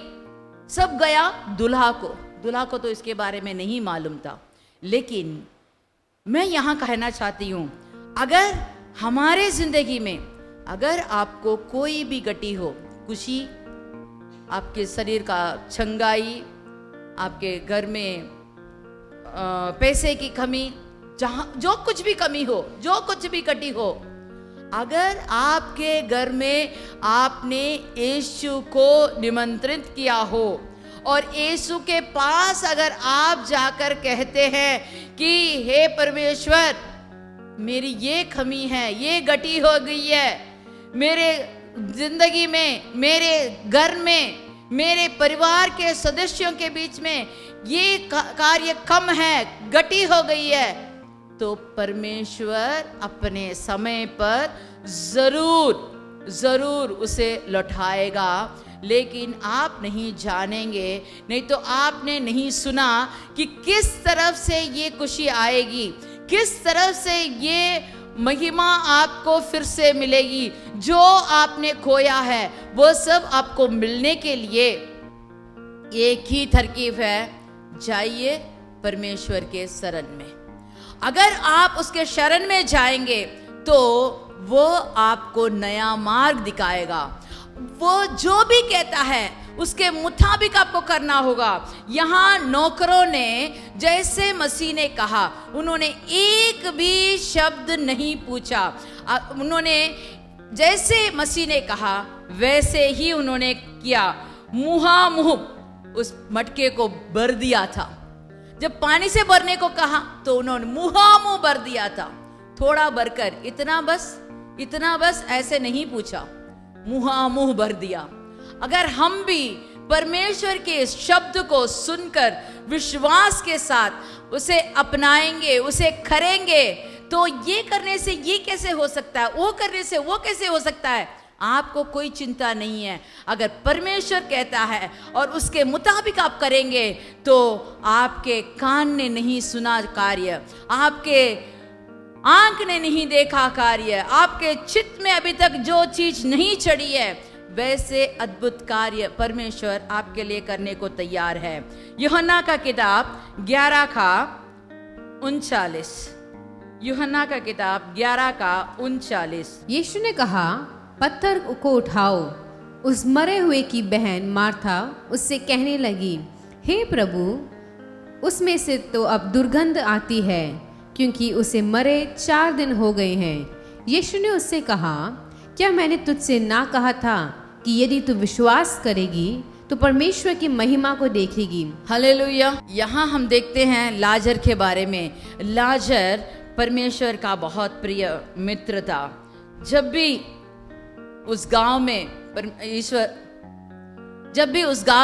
सब गया दुल्हा को। दुल्हा को तो इसके बारे में नहीं मालूम था। लेकिन मैं यहां कहना चाहती हूं, अगर हमारे जिंदगी में अगर आपको कोई भी घटी हो, खुशी, आपके शरीर का छंगाई, आपके घर में पैसे की कमी, जहां जो कुछ भी कमी हो, जो कुछ भी घटी हो, अगर आपके घर में आपने यीशु को निमंत्रित किया हो और यीशु के पास अगर आप जाकर कहते हैं कि हे परमेश्वर मेरी ये कमी है, ये घटी हो गई है, मेरे जिंदगी में, मेरे घर में, मेरे परिवार के सदस्यों के बीच में ये कार्य कम है, घटी हो गई है, तो परमेश्वर अपने समय पर जरूर उसे लौटाएगा। लेकिन आप नहीं जानेंगे, नहीं तो आपने नहीं सुना कि किस तरफ से ये खुशी आएगी, किस तरफ से ये महिमा आपको फिर से मिलेगी। जो आपने खोया है वो सब आपको मिलने के लिए एक ही तरकीब है, जाइए परमेश्वर के शरण में। अगर आप उसके शरण में जाएंगे तो वो आपको नया मार्ग दिखाएगा। वो जो भी कहता है उसके मुताबिक आपको करना होगा। यहाँ नौकरों ने जैसे मसीह ने कहा, उन्होंने एक भी शब्द नहीं पूछा, उन्होंने जैसे मसीह ने कहा वैसे ही उन्होंने किया, मुहामुह उस मटके को भर दिया था। जब पानी से भरने को कहा तो उन्होंने मुहामुह भर दिया था। थोड़ा भरकर इतना बस ऐसे नहीं पूछा, मुहामुह भर दिया। अगर हम भी परमेश्वर के इस शब्द को सुनकर विश्वास के साथ उसे अपनाएंगे, उसे करेंगे, तो ये करने से ये कैसे हो सकता है, वो करने से वो कैसे हो सकता है, आपको कोई चिंता नहीं है। अगर परमेश्वर कहता है और उसके मुताबिक आप करेंगे तो आपके कान ने नहीं सुना कार्य, आपके आंख ने नहीं देखा कार्य, आपके चित्त में अभी तक जो चीज नहीं चढ़ी है, वैसे अद्भुत कार्य परमेश्वर आपके लिए करने को तैयार है। यूहन्ना का किताब 11:39, यूहन्ना का किताब 11:39। यीशु ने कहा, पत्थर को उठाओ। उस मरे हुए की बहन मार्था उससे कहने लगी, हे प्रभु, उसमें से तो अब दुर्गंध आती है, क्योंकि उसे मरे 4 दिन हो गए हैं। यीशु ने उससे कहा, क्या मैंने तुझसे ना कहा था कि यदि तू विश्वास करेगी तो परमेश्वर की महिमा को देखेगी। हालेलुया। यहाँ हम देखते हैं लाजर के बारे में। लाजर परमेश्वर का बहुत प्रिय मित्र था। जब भी उस गांव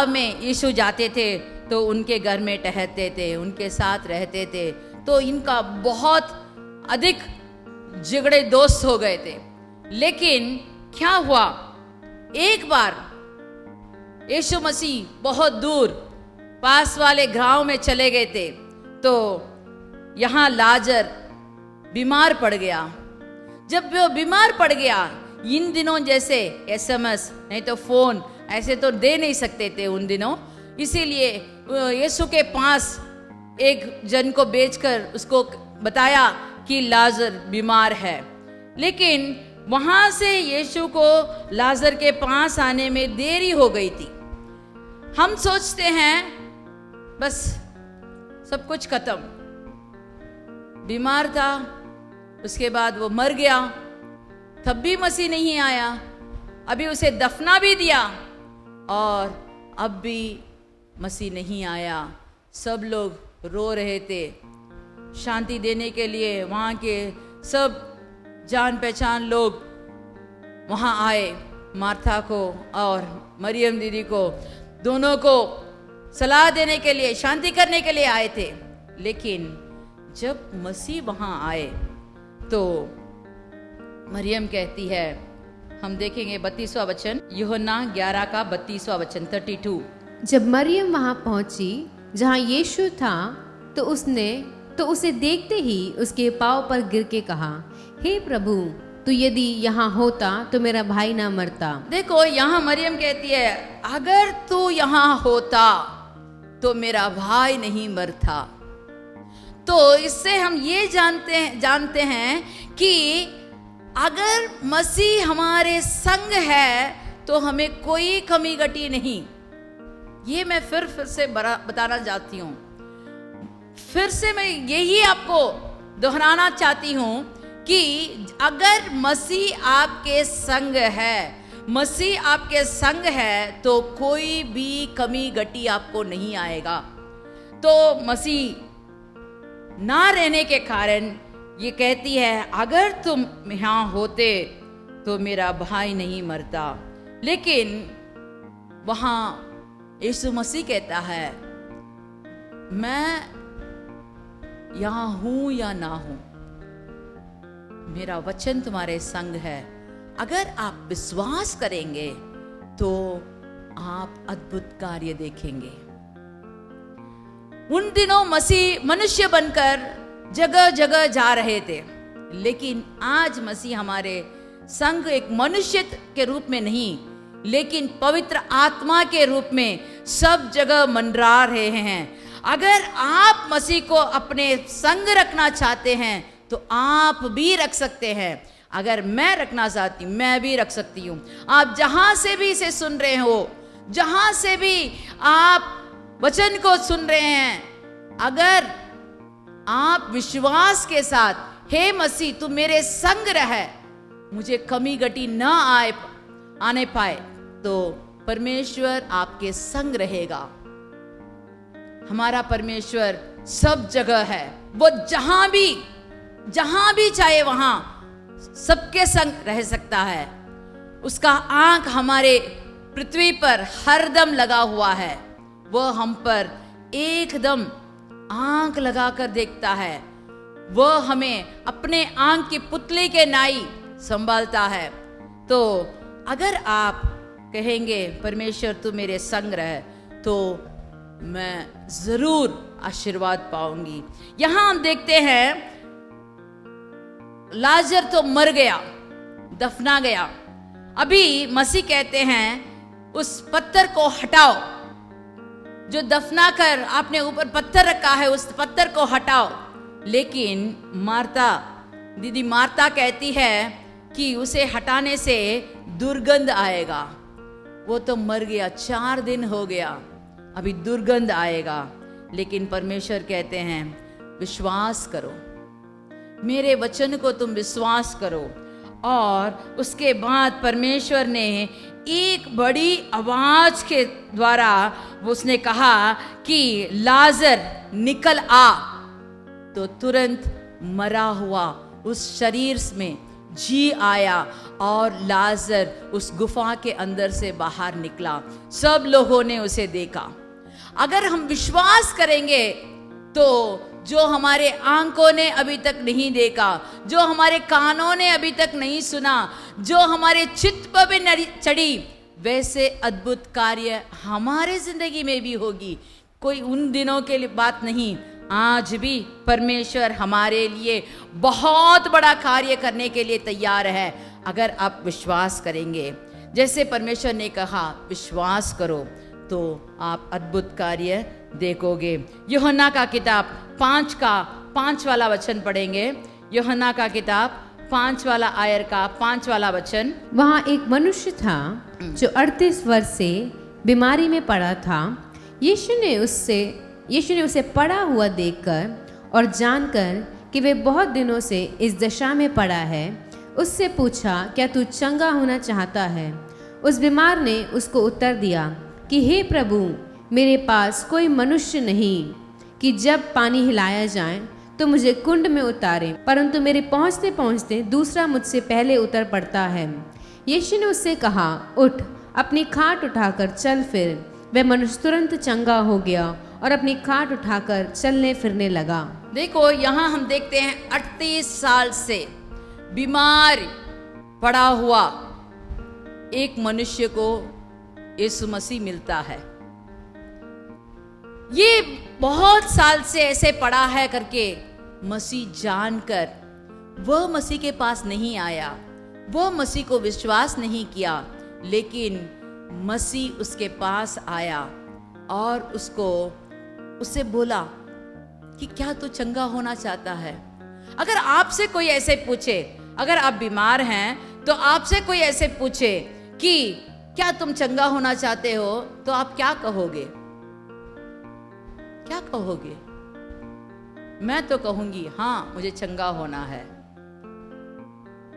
में यीशु जाते थे तो उनके घर में ठहरते थे, उनके साथ रहते थे, तो इनका बहुत अधिक झगड़े दोस्त हो गए थे। लेकिन क्या हुआ, एक बार यीशु मसीह बहुत दूर पास वाले गांव में चले गए थे, तो यहाँ लाजर बीमार पड़ गया। जब वो बीमार पड़ गया, इन दिनों जैसे SMS नहीं तो फोन ऐसे तो दे नहीं सकते थे उन दिनों, इसीलिए यीशु के पास एक जन को भेजकर उसको बताया कि लाजर बीमार है। लेकिन वहां से यीशु को लाजर के पास आने में देरी हो गई थी। हम सोचते हैं बस सब कुछ खत्म, बीमार था, उसके बाद वो मर गया, तब भी मसीह नहीं आया, अभी उसे दफना भी दिया और अब भी मसीह नहीं आया। सब लोग रो रहे थे। शांति देने के लिए वहाँ के सब जान पहचान लोग वहाँ आए, मार्था को और मरियम दीदी को, दोनों को सलाह देने के लिए, शांति करने के लिए आए थे। लेकिन जब मसीह वहाँ आए तो मरियम कहती है, हम देखेंगे 32वां वचन, यूहन्ना 11:32वां वचन 32। जब मरियम वहां पहुंची जहां यीशु था तो उसे देखते ही उसके पांव पर गिर के कहा, हे प्रभु, तू यदि यहाँ होता तो मेरा भाई ना मरता। देखो यहाँ मरियम कहती है, अगर तू यहाँ होता तो मेरा भाई नहीं मरता। तो इससे हम ये जानते हैं कि अगर मसीह हमारे संग है तो हमें कोई कमी घटी नहीं। ये मैं फिर से बताना चाहती हूँ, फिर से मैं यही आपको दोहराना चाहती हूँ कि अगर मसीह आपके संग है, मसीह आपके संग है तो कोई भी कमी घटी आपको नहीं आएगा। तो मसीह ना रहने के कारण ये कहती है, अगर तुम यहाँ होते तो मेरा भाई नहीं मरता। लेकिन वहाँ यीशु मसीह कहता है, मैं यहाँ हूं या ना हूं, मेरा वचन तुम्हारे संग है। अगर आप विश्वास करेंगे तो आप अद्भुत कार्य देखेंगे। उन दिनों मसीह मनुष्य बनकर जगह जगह जा रहे थे, लेकिन आज मसीह हमारे संग एक मनुष्य के रूप में नहीं, लेकिन पवित्र आत्मा के रूप में सब जगह मंडरा रहे हैं। अगर आप मसीह को अपने संग रखना चाहते हैं तो आप भी रख सकते हैं। अगर मैं रखना चाहती हूँ, मैं भी रख सकती हूँ। आप जहां से भी इसे सुन रहे हो, जहां से भी आप वचन को सुन रहे हैं, अगर आप विश्वास के साथ, हे मसीह तू मेरे संग रह, मुझे कमी घटी न आने पाए, तो परमेश्वर आपके संग रहेगा। हमारा परमेश्वर सब जगह है, वो जहां भी चाहे वहां सबके संग रह सकता है। उसका आंख हमारे पृथ्वी पर हरदम लगा हुआ है। वह हम पर एकदम आंख लगाकर देखता है। वह हमें अपने आंख की पुतली के नाई संभालता है। तो अगर आप कहेंगे परमेश्वर तू मेरे संग रह, तो मैं जरूर आशीर्वाद पाऊंगी। यहां हम देखते हैं लाजर तो मर गया, दफना गया। अभी मसीह कहते हैं उस पत्थर को हटाओ, जो दफना कर आपने ऊपर पत्थर रखा है उस पत्थर को हटाओ। लेकिन दीदी मार्ता कहती है कि उसे हटाने से दुर्गंध आएगा। वो तो मर गया, 4 दिन हो गया, अभी दुर्गंध आएगा। लेकिन परमेश्वर कहते हैं विश्वास करो, मेरे वचन को तुम विश्वास करो। और उसके बाद परमेश्वर ने एक बड़ी आवाज के द्वारा उसने कहा कि लाजर निकल आ। तो तुरंत मरा हुआ उस शरीर में जी आया और लाजर उस गुफा के अंदर से बाहर निकला। सब लोगों ने उसे देखा। अगर हम विश्वास करेंगे तो जो हमारे आंखों ने अभी तक नहीं देखा, जो हमारे कानों ने अभी तक नहीं सुना, जो हमारे चित्त पर भी नहीं चढ़ी, वैसे अद्भुत कार्य हमारे जिंदगी में भी होगी। कोई उन दिनों के लिए बात नहीं, आज भी परमेश्वर हमारे लिए बहुत बड़ा कार्य करने के लिए तैयार है, अगर आप विश्वास करेंगे। जैसे परमेश्वर ने कहा विश्वास करो, तो आप अद्भुत कार्य देखोगे। यूहन्ना का किताब 5 वाला वचन पढ़ेंगे। यूहन्ना का किताब 5 वाला आयर का 5 वाला वचन। वहाँ एक मनुष्य था जो 38 वर्ष से बीमारी में पड़ा था। यीशु ने उसे पड़ा हुआ देखकर और जानकर कि वे बहुत दिनों से इस दशा में पड़ा है, उससे पूछा, क्या तू चंगा होना चाहता है? उस बीमार ने उसको उत्तर दिया कि हे प्रभु, मेरे पास कोई मनुष्य नहीं कि जब पानी हिलाया जाए तो मुझे कुंड में उतारे, परंतु मेरे पहुँचते पहुँचते दूसरा मुझसे पहले उतर पड़ता है। यीशु ने उससे कहा, उठ, अपनी खाट उठाकर चल फिर। वह मनुष्य तुरंत चंगा हो गया और अपनी खाट उठाकर चलने फिरने लगा। देखो यहाँ हम देखते हैं 38 साल से बीमार पड़ा हुआ एक मनुष्य को यीशु मसीह मिलता है। ये बहुत साल से ऐसे पड़ा है करके मसीह जानकर वह मसीह के पास नहीं आया, वह मसीह को विश्वास नहीं किया, लेकिन मसीह उसके पास आया और उससे बोला कि क्या तू चंगा होना चाहता है? अगर आपसे कोई ऐसे पूछे, अगर आप बीमार हैं तो आपसे कोई ऐसे पूछे कि क्या तुम चंगा होना चाहते हो, तो आप क्या कहोगे? क्या कहोगे? मैं तो कहूंगी हाँ, मुझे चंगा होना है।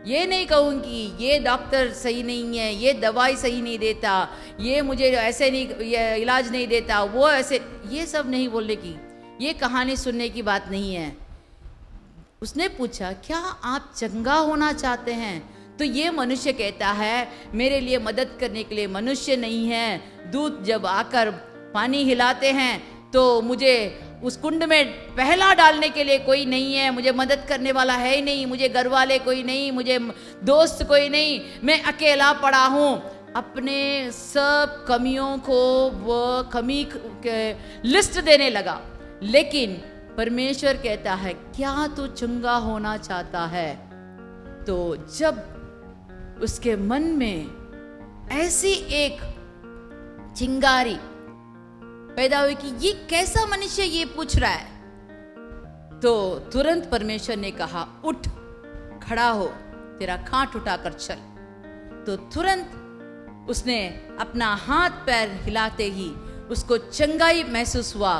ये नहीं कहूंगी ये डॉक्टर सही नहीं है, ये दवाई सही नहीं देता, ये मुझे ऐसे नहीं, ये इलाज नहीं देता, वो ऐसे, ये सब नहीं बोलने की, ये कहानी सुनने की बात नहीं है। उसने पूछा क्या आप चंगा होना चाहते हैं? तो ये मनुष्य कहता है मेरे लिए मदद करने के लिए मनुष्य नहीं है। दूत जब आकर पानी हिलाते हैं तो मुझे उस कुंड में पहला डालने के लिए कोई नहीं है, मुझे मदद करने वाला है ही नहीं, मुझे घर वाले कोई नहीं, मुझे दोस्त कोई नहीं, मैं अकेला पड़ा हूँ। अपने सब कमियों को वो कमी के लिस्ट देने लगा। लेकिन परमेश्वर कहता है क्या तू चंगा होना चाहता है? तो जब उसके मन में ऐसी एक चिंगारी पैदा हुई कि ये कैसा मनुष्य ये पूछ रहा है, तो तुरंत परमेश्वर ने कहा उठ, खड़ा हो, तेरा खाट उठाकर चल। तो तुरंत उसने अपना हाथ पैर हिलाते ही उसको चंगाई महसूस हुआ,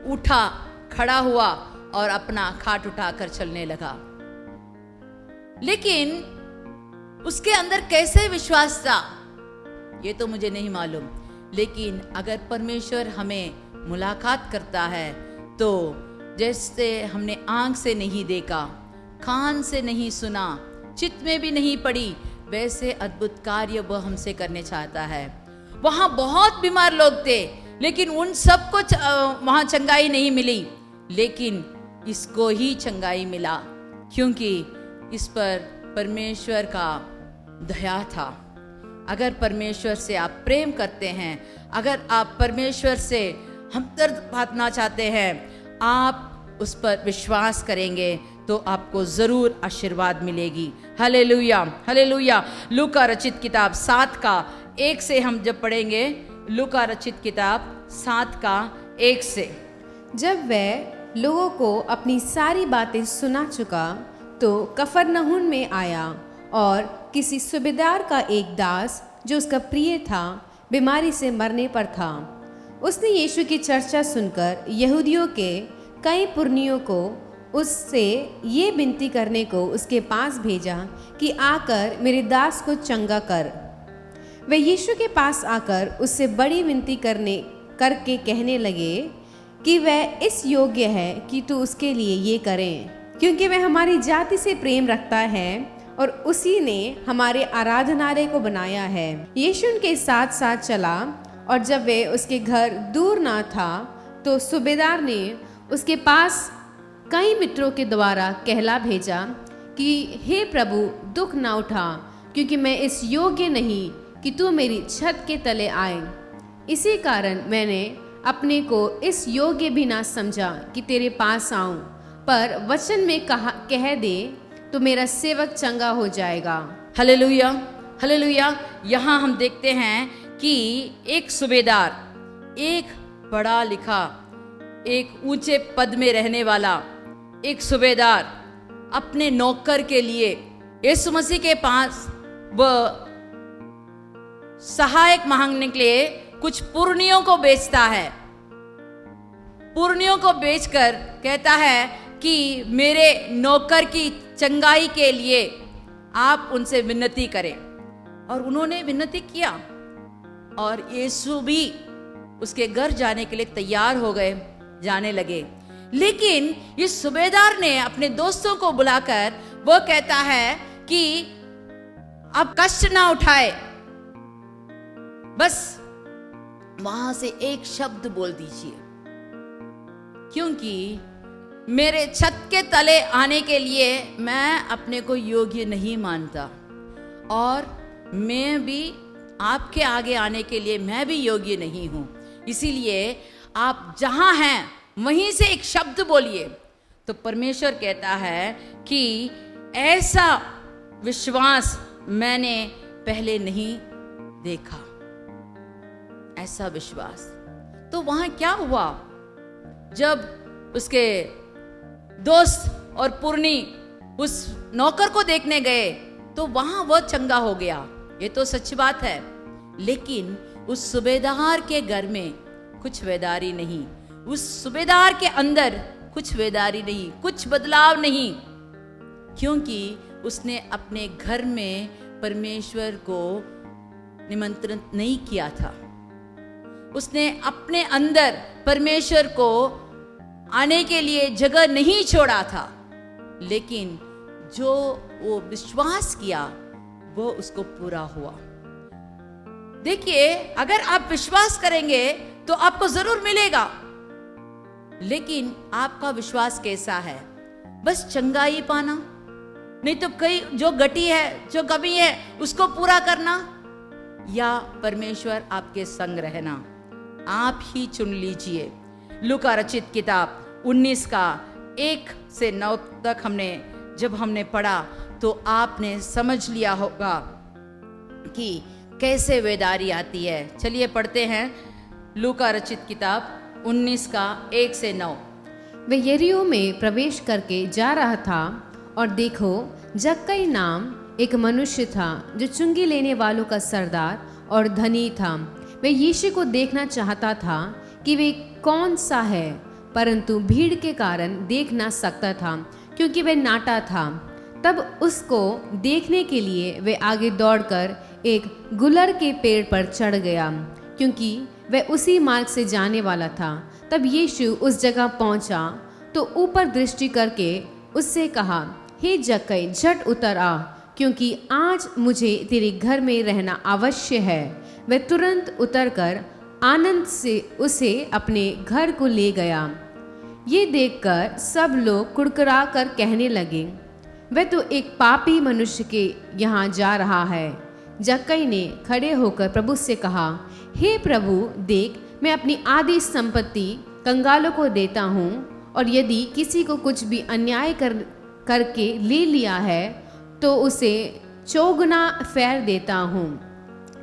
उठा, खड़ा हुआ और अपना खाट उठाकर चलने लगा। लेकिन उसके अंदर कैसे विश्वास था ये तो मुझे नहीं मालूम, लेकिन अगर परमेश्वर हमें मुलाकात करता है तो जैसे हमने आंख से नहीं देखा, कान से नहीं सुना, चित्त में भी नहीं पड़ी, वैसे अद्भुत कार्य वह हमसे करने चाहता है। वहाँ बहुत बीमार लोग थे, लेकिन उन सबको वहाँ चंगाई नहीं मिली, लेकिन इसको ही चंगाई मिला, क्योंकि इस पर परमेश्वर का दया था। अगर परमेश्वर से आप प्रेम करते हैं, अगर आप परमेश्वर से हमदर्द बांटना चाहते हैं, आप उस पर विश्वास करेंगे तो आपको जरूर आशीर्वाद मिलेगी। Hallelujah, hallelujah. लूका रचित किताब 7 का 1 से हम जब पढ़ेंगे, लूका रचित किताब 7 का 1 से। जब वह लोगों को अपनी सारी बातें सुना चुका तो कफरनहूम में आया, और किसी सूबेदार का एक दास जो उसका प्रिय था बीमारी से मरने पर था। उसने यीशु की चर्चा सुनकर यहूदियों के कई पुरनियों को उससे ये विनती करने को उसके पास भेजा कि आकर मेरे दास को चंगा कर। वे यीशु के पास आकर उससे बड़ी विनती करके कहने लगे कि वह इस योग्य है कि तू उसके लिए ये करें, क्योंकि वह हमारी जाति से प्रेम रखता है और उसी ने हमारे आराधनालय को बनाया है। यीशु उनके साथ साथ चला, और जब वे उसके घर दूर ना था तो सूबेदार ने उसके पास कई मित्रों के द्वारा कहला भेजा कि हे प्रभु, दुख ना उठा, क्योंकि मैं इस योग्य नहीं कि तू मेरी छत के तले आए। इसी कारण मैंने अपने को इस योग्य भी ना समझा कि तेरे पास आऊं, पर वचन में कह दे तो मेरा सेवक चंगा हो जाएगा। Hallelujah, hallelujah. यहाँ हम देखते हैं कि एक सूबेदार, एक पढ़ा लिखा, एक ऊंचे पद में रहने वाला एक सूबेदार अपने नौकर के लिए यीशु मसीह के पास वह सहायक मांगने के लिए कुछ पुरनियों को बेचता है। पुरनियों को बेचकर कहता है कि मेरे नौकर की चंगाई के लिए आप उनसे विनती करें। और उन्होंने विनती किया, और यीशु भी उसके घर जाने के लिए तैयार हो गए, जाने लगे। लेकिन इस सूबेदार ने अपने दोस्तों को बुलाकर वो कहता है कि आप कष्ट ना उठाए, बस वहां से एक शब्द बोल दीजिए, क्योंकि मेरे छत के तले आने के लिए मैं अपने को योग्य नहीं मानता, और मैं भी आपके आगे आने के लिए मैं भी योग्य नहीं हूं। इसीलिए आप जहां हैं वहीं से एक शब्द बोलिए। तो परमेश्वर कहता है कि ऐसा विश्वास मैंने पहले नहीं देखा, ऐसा विश्वास। तो वहां क्या हुआ, जब उसके दोस्त और पुरनी उस नौकर को देखने गए तो वहां वह चंगा हो गया, ये तो सच बात है। लेकिन उस सूबेदार के घर में कुछ वेदारी नहीं, उस सूबेदार के अंदर कुछ वेदारी नहीं, कुछ बदलाव नहीं, क्योंकि उसने अपने घर में परमेश्वर को निमंत्रित नहीं किया था। उसने अपने अंदर परमेश्वर को आने के लिए जगह नहीं छोड़ा था। लेकिन जो वो विश्वास किया वो उसको पूरा हुआ। देखिए, अगर आप विश्वास करेंगे तो आपको जरूर मिलेगा, लेकिन आपका विश्वास कैसा है? बस चंगाई पाना, नहीं तो कई जो गटी है, जो कमी है, उसको पूरा करना, या परमेश्वर आपके संग रहना? आप ही चुन लीजिए। लूका रचित किताब 19 का 1 से 9 तक जब हमने पढ़ा तो आपने समझ लिया होगा कि कैसे वेदारी आती है। चलिए पढ़ते हैं लूका रचित किताब 19 का 1 से 9। वह यरीहो में प्रवेश करके जा रहा था, और देखो, जक्कई नाम एक मनुष्य था जो चुंगी लेने वालों का सरदार और धनी था। वह यीशु को देखना चाहता था कि वे कौन सा है, परंतु भीड़ के कारण देख ना सकता था, क्योंकि वह नाटा था। तब उसको देखने के लिए वे आगे दौड़कर एक गुलर के पेड़ पर चढ़ गया, क्योंकि वह उसी मार्ग से जाने वाला था। तब यीशु उस जगह पहुंचा तो ऊपर दृष्टि करके उससे कहा, हे जक्कई, झट उतर आ, क्योंकि आज मुझे तेरे घर में रहना अवश्य है। वह तुरंत उतरकर आनंद से उसे अपने घर को ले गया। ये देखकर सब लोग कुड़कुड़ा कर कहने लगे, वह तो एक पापी मनुष्य के यहाँ जा रहा है। जक्कई ने खड़े होकर प्रभु से कहा, हे प्रभु, देख, मैं अपनी आधी संपत्ति कंगालों को देता हूँ, और यदि किसी को कुछ भी अन्याय करके ले लिया है तो उसे चौगुना फेर देता हूँ।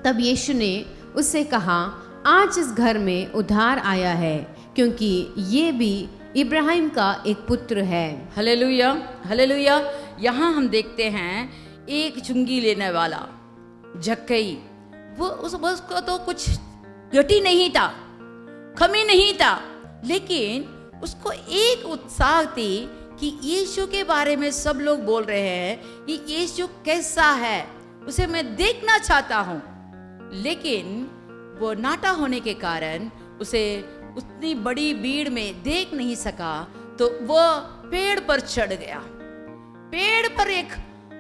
तब यीशु ने उससे कहा, आज इस घर में उद्धार आया है, क्योंकि ये भी इब्राहिम का एक पुत्र है। Hallelujah, hallelujah. यहाँ हम देखते हैं एक चुंगी लेने वाला जक्कई, वो उसको तो कुछ घटी नहीं था, कमी नहीं था, लेकिन उसको एक उत्साह थी कि यीशु के बारे में सब लोग बोल रहे हैं कि यीशु कैसा है, उसे मैं देखना चाहता हूँ। लेकिन वो नाटा होने के कारण उसे उतनी बड़ी भीड़ में देख नहीं सका, तो वो पेड़ पर चढ़ गया। पेड़ पर एक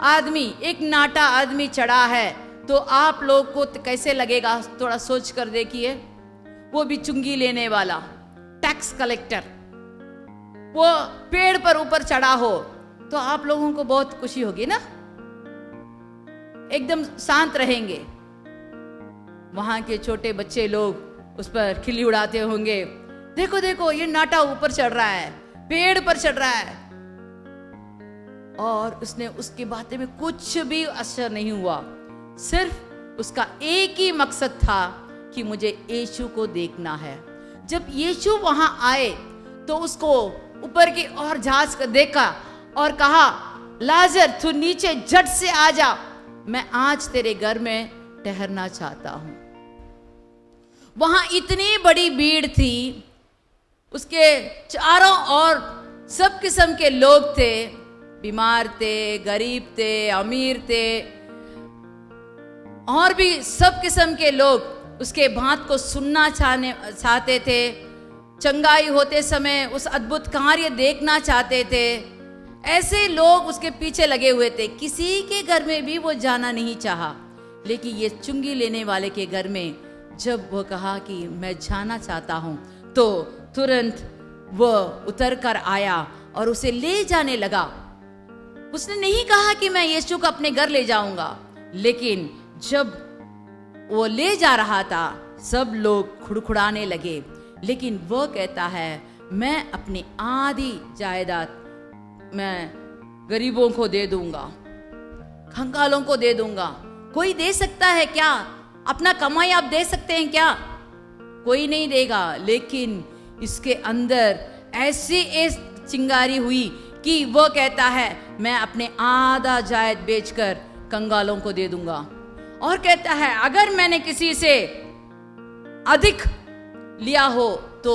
आदमी, एक नाटा आदमी चढ़ा है, तो आप लोग को कैसे लगेगा, थोड़ा सोच कर देखिए। वो भी चुंगी लेने वाला, टैक्स कलेक्टर, वो पेड़ पर ऊपर चढ़ा हो तो आप लोगों को बहुत खुशी होगी ना, एकदम शांत रहेंगे। वहां के छोटे बच्चे लोग उस पर खिल्ली उड़ाते होंगे, देखो देखो ये नाटा ऊपर चढ़ रहा है, पेड़ पर चढ़ रहा है। और उसने उसकी बातें में कुछ भी असर नहीं हुआ, सिर्फ उसका एक ही मकसद था कि मुझे यीशु को देखना है। जब यीशु वहां आए तो उसको ऊपर की ओर झांक कर देखा और कहा, लाजर, तू नीचे झट से आ जा, मैं आज तेरे घर में ठहरना चाहता हूं। वहां इतनी बड़ी भीड़ थी, उसके चारों ओर सब किस्म के लोग थे, बीमार थे, गरीब थे, अमीर थे, और भी सब किस्म के लोग उसके बात को सुनना चाहते थे, चंगाई होते समय उस अद्भुत कार्य देखना चाहते थे। ऐसे लोग उसके पीछे लगे हुए थे, किसी के घर में भी वो जाना नहीं चाहा। लेकिन ये चुंगी लेने वाले के घर में जब वो कहा कि मैं जाना चाहता हूं, तो तुरंत वो उतर कर आया और उसे ले जाने लगा। उसने नहीं कहा कि मैं यीशु को अपने घर ले जाऊंगा, लेकिन जब वो ले जा रहा था सब लोग खुड़खुड़ाने लगे। लेकिन वो कहता है, मैं अपनी आधी जायदाद मैं गरीबों को दे दूंगा, कंगालों को दे दूंगा। कोई दे सकता है क्या? अपना कमाई आप दे सकते हैं क्या? कोई नहीं देगा। लेकिन इसके अंदर ऐसी एक चिंगारी हुई कि वो कहता है, मैं अपने आधा जायद बेचकर कंगालों को दे दूंगा। और कहता है, अगर मैंने किसी से अधिक लिया हो तो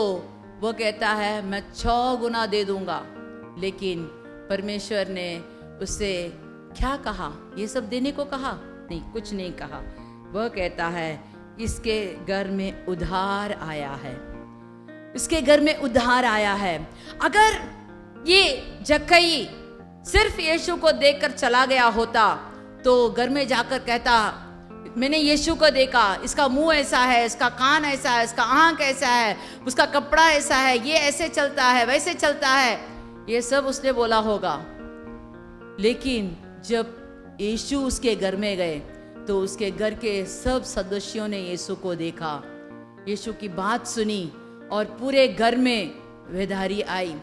वो कहता है मैं 6 गुना दे दूंगा। लेकिन परमेश्वर ने उससे क्या कहा? ये सब देने को कहा? नहीं, कुछ नहीं कहा। वह कहता है, इसके घर में उधार आया है, इसके घर में उधार आया है। अगर ये जक्कई सिर्फ यीशु को देखकर चला गया होता तो घर में जाकर कहता, मैंने यीशु को देखा, इसका मुंह ऐसा है, इसका कान ऐसा है, इसका आंख ऐसा है, उसका कपड़ा ऐसा है, ये ऐसे चलता है, वैसे चलता है, ये सब उसने बोला होगा। लेकिन जब यीशु उसके घर में गए तो उसके घर के सब सदस्यों ने यीशु को देखा, यीशु की बात सुनी और पूरे घर में बेदारी आई,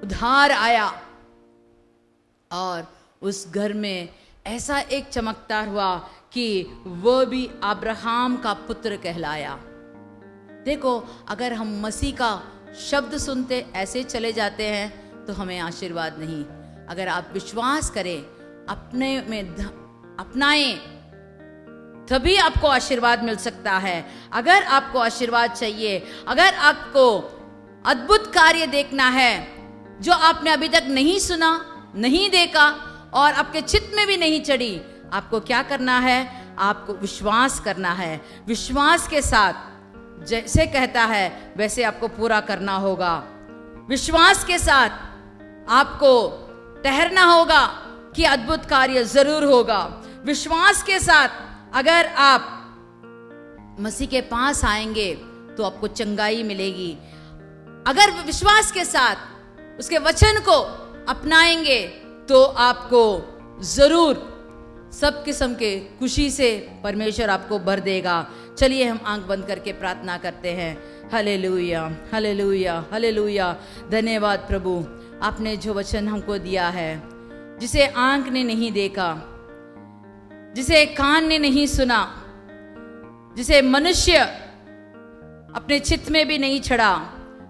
उधार आया। और उस घर में ऐसा एक चमत्कार हुआ कि वो भी अब्राहम का पुत्र कहलाया। देखो, अगर हम मसीह का शब्द सुनते ऐसे चले जाते हैं तो हमें आशीर्वाद नहीं। अगर आप विश्वास करें, अपने में अपनाएं, तभी आपको आशीर्वाद मिल सकता है। अगर आपको आशीर्वाद चाहिए, अगर आपको अद्भुत कार्य देखना है जो आपने अभी तक नहीं सुना, नहीं देखा, और आपके चित्त में भी नहीं चढ़ी, आपको क्या करना है? आपको विश्वास करना है। विश्वास के साथ जैसे कहता है वैसे आपको पूरा करना होगा। विश्वास के साथ आपको ठहरना होगा कि अद्भुत कार्य जरूर होगा। विश्वास के साथ अगर आप मसीह के पास आएंगे तो आपको चंगाई मिलेगी। अगर विश्वास के साथ उसके वचन को अपनाएंगे तो आपको जरूर सब किस्म के खुशी से परमेश्वर आपको भर देगा। चलिए हम आंख बंद करके प्रार्थना करते हैं। Hallelujah, hallelujah, hallelujah. धन्यवाद प्रभु, आपने जो वचन हमको दिया है, जिसे आंख ने नहीं देखा, जिसे कान ने नहीं सुना, जिसे मनुष्य अपने चित्त में भी नहीं चढ़ा,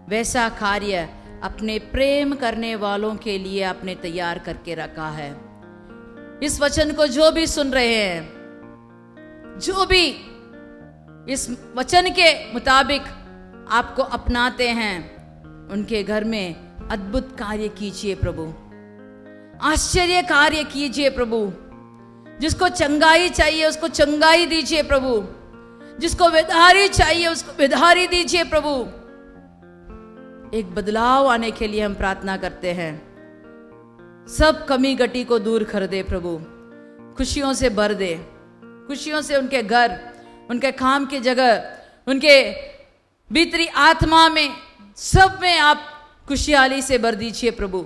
वैसा कार्य अपने प्रेम करने वालों के लिए आपने तैयार करके रखा है। इस वचन को जो भी सुन रहे हैं, जो भी इस वचन के मुताबिक आपको अपनाते हैं, उनके घर में अद्भुत कार्य कीजिए प्रभु, आश्चर्य कार्य कीजिए प्रभु। जिसको चंगाई चाहिए उसको चंगाई दीजिए प्रभु, जिसको विधारी चाहिए उसको विधारी दीजिए प्रभु। एक बदलाव आने के लिए हम प्रार्थना करते हैं। सब कमी गटी को दूर कर दे प्रभु, खुशियों से भर दे, खुशियों से उनके घर, उनके काम की जगह, उनके भीतरी आत्मा में, सब में आप खुशहाली से भर दीजिए प्रभु।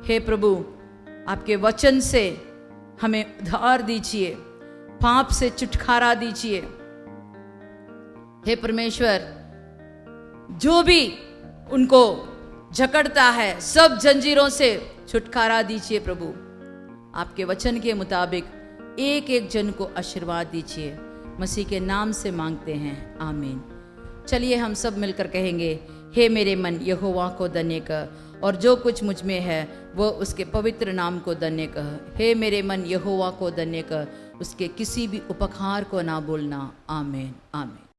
हे प्रभु, आपके वचन से हमें उद्धार दीजिए, पाप से छुटकारा दीजिए। हे परमेश्वर, जो भी उनको जकड़ता है सब जंजीरों से छुटकारा दीजिए प्रभु। आपके वचन के मुताबिक एक एक जन को आशीर्वाद दीजिए। मसीह के नाम से मांगते हैं, आमीन। चलिए हम सब मिलकर कहेंगे, हे मेरे मन यहोवा को धन्य कर, और जो कुछ मुझ में है वो उसके पवित्र नाम को धन्य कह। हे मेरे मन यहोवा को धन्य कर, उसके किसी भी उपकार को ना भूलना। आमीन, आमीन।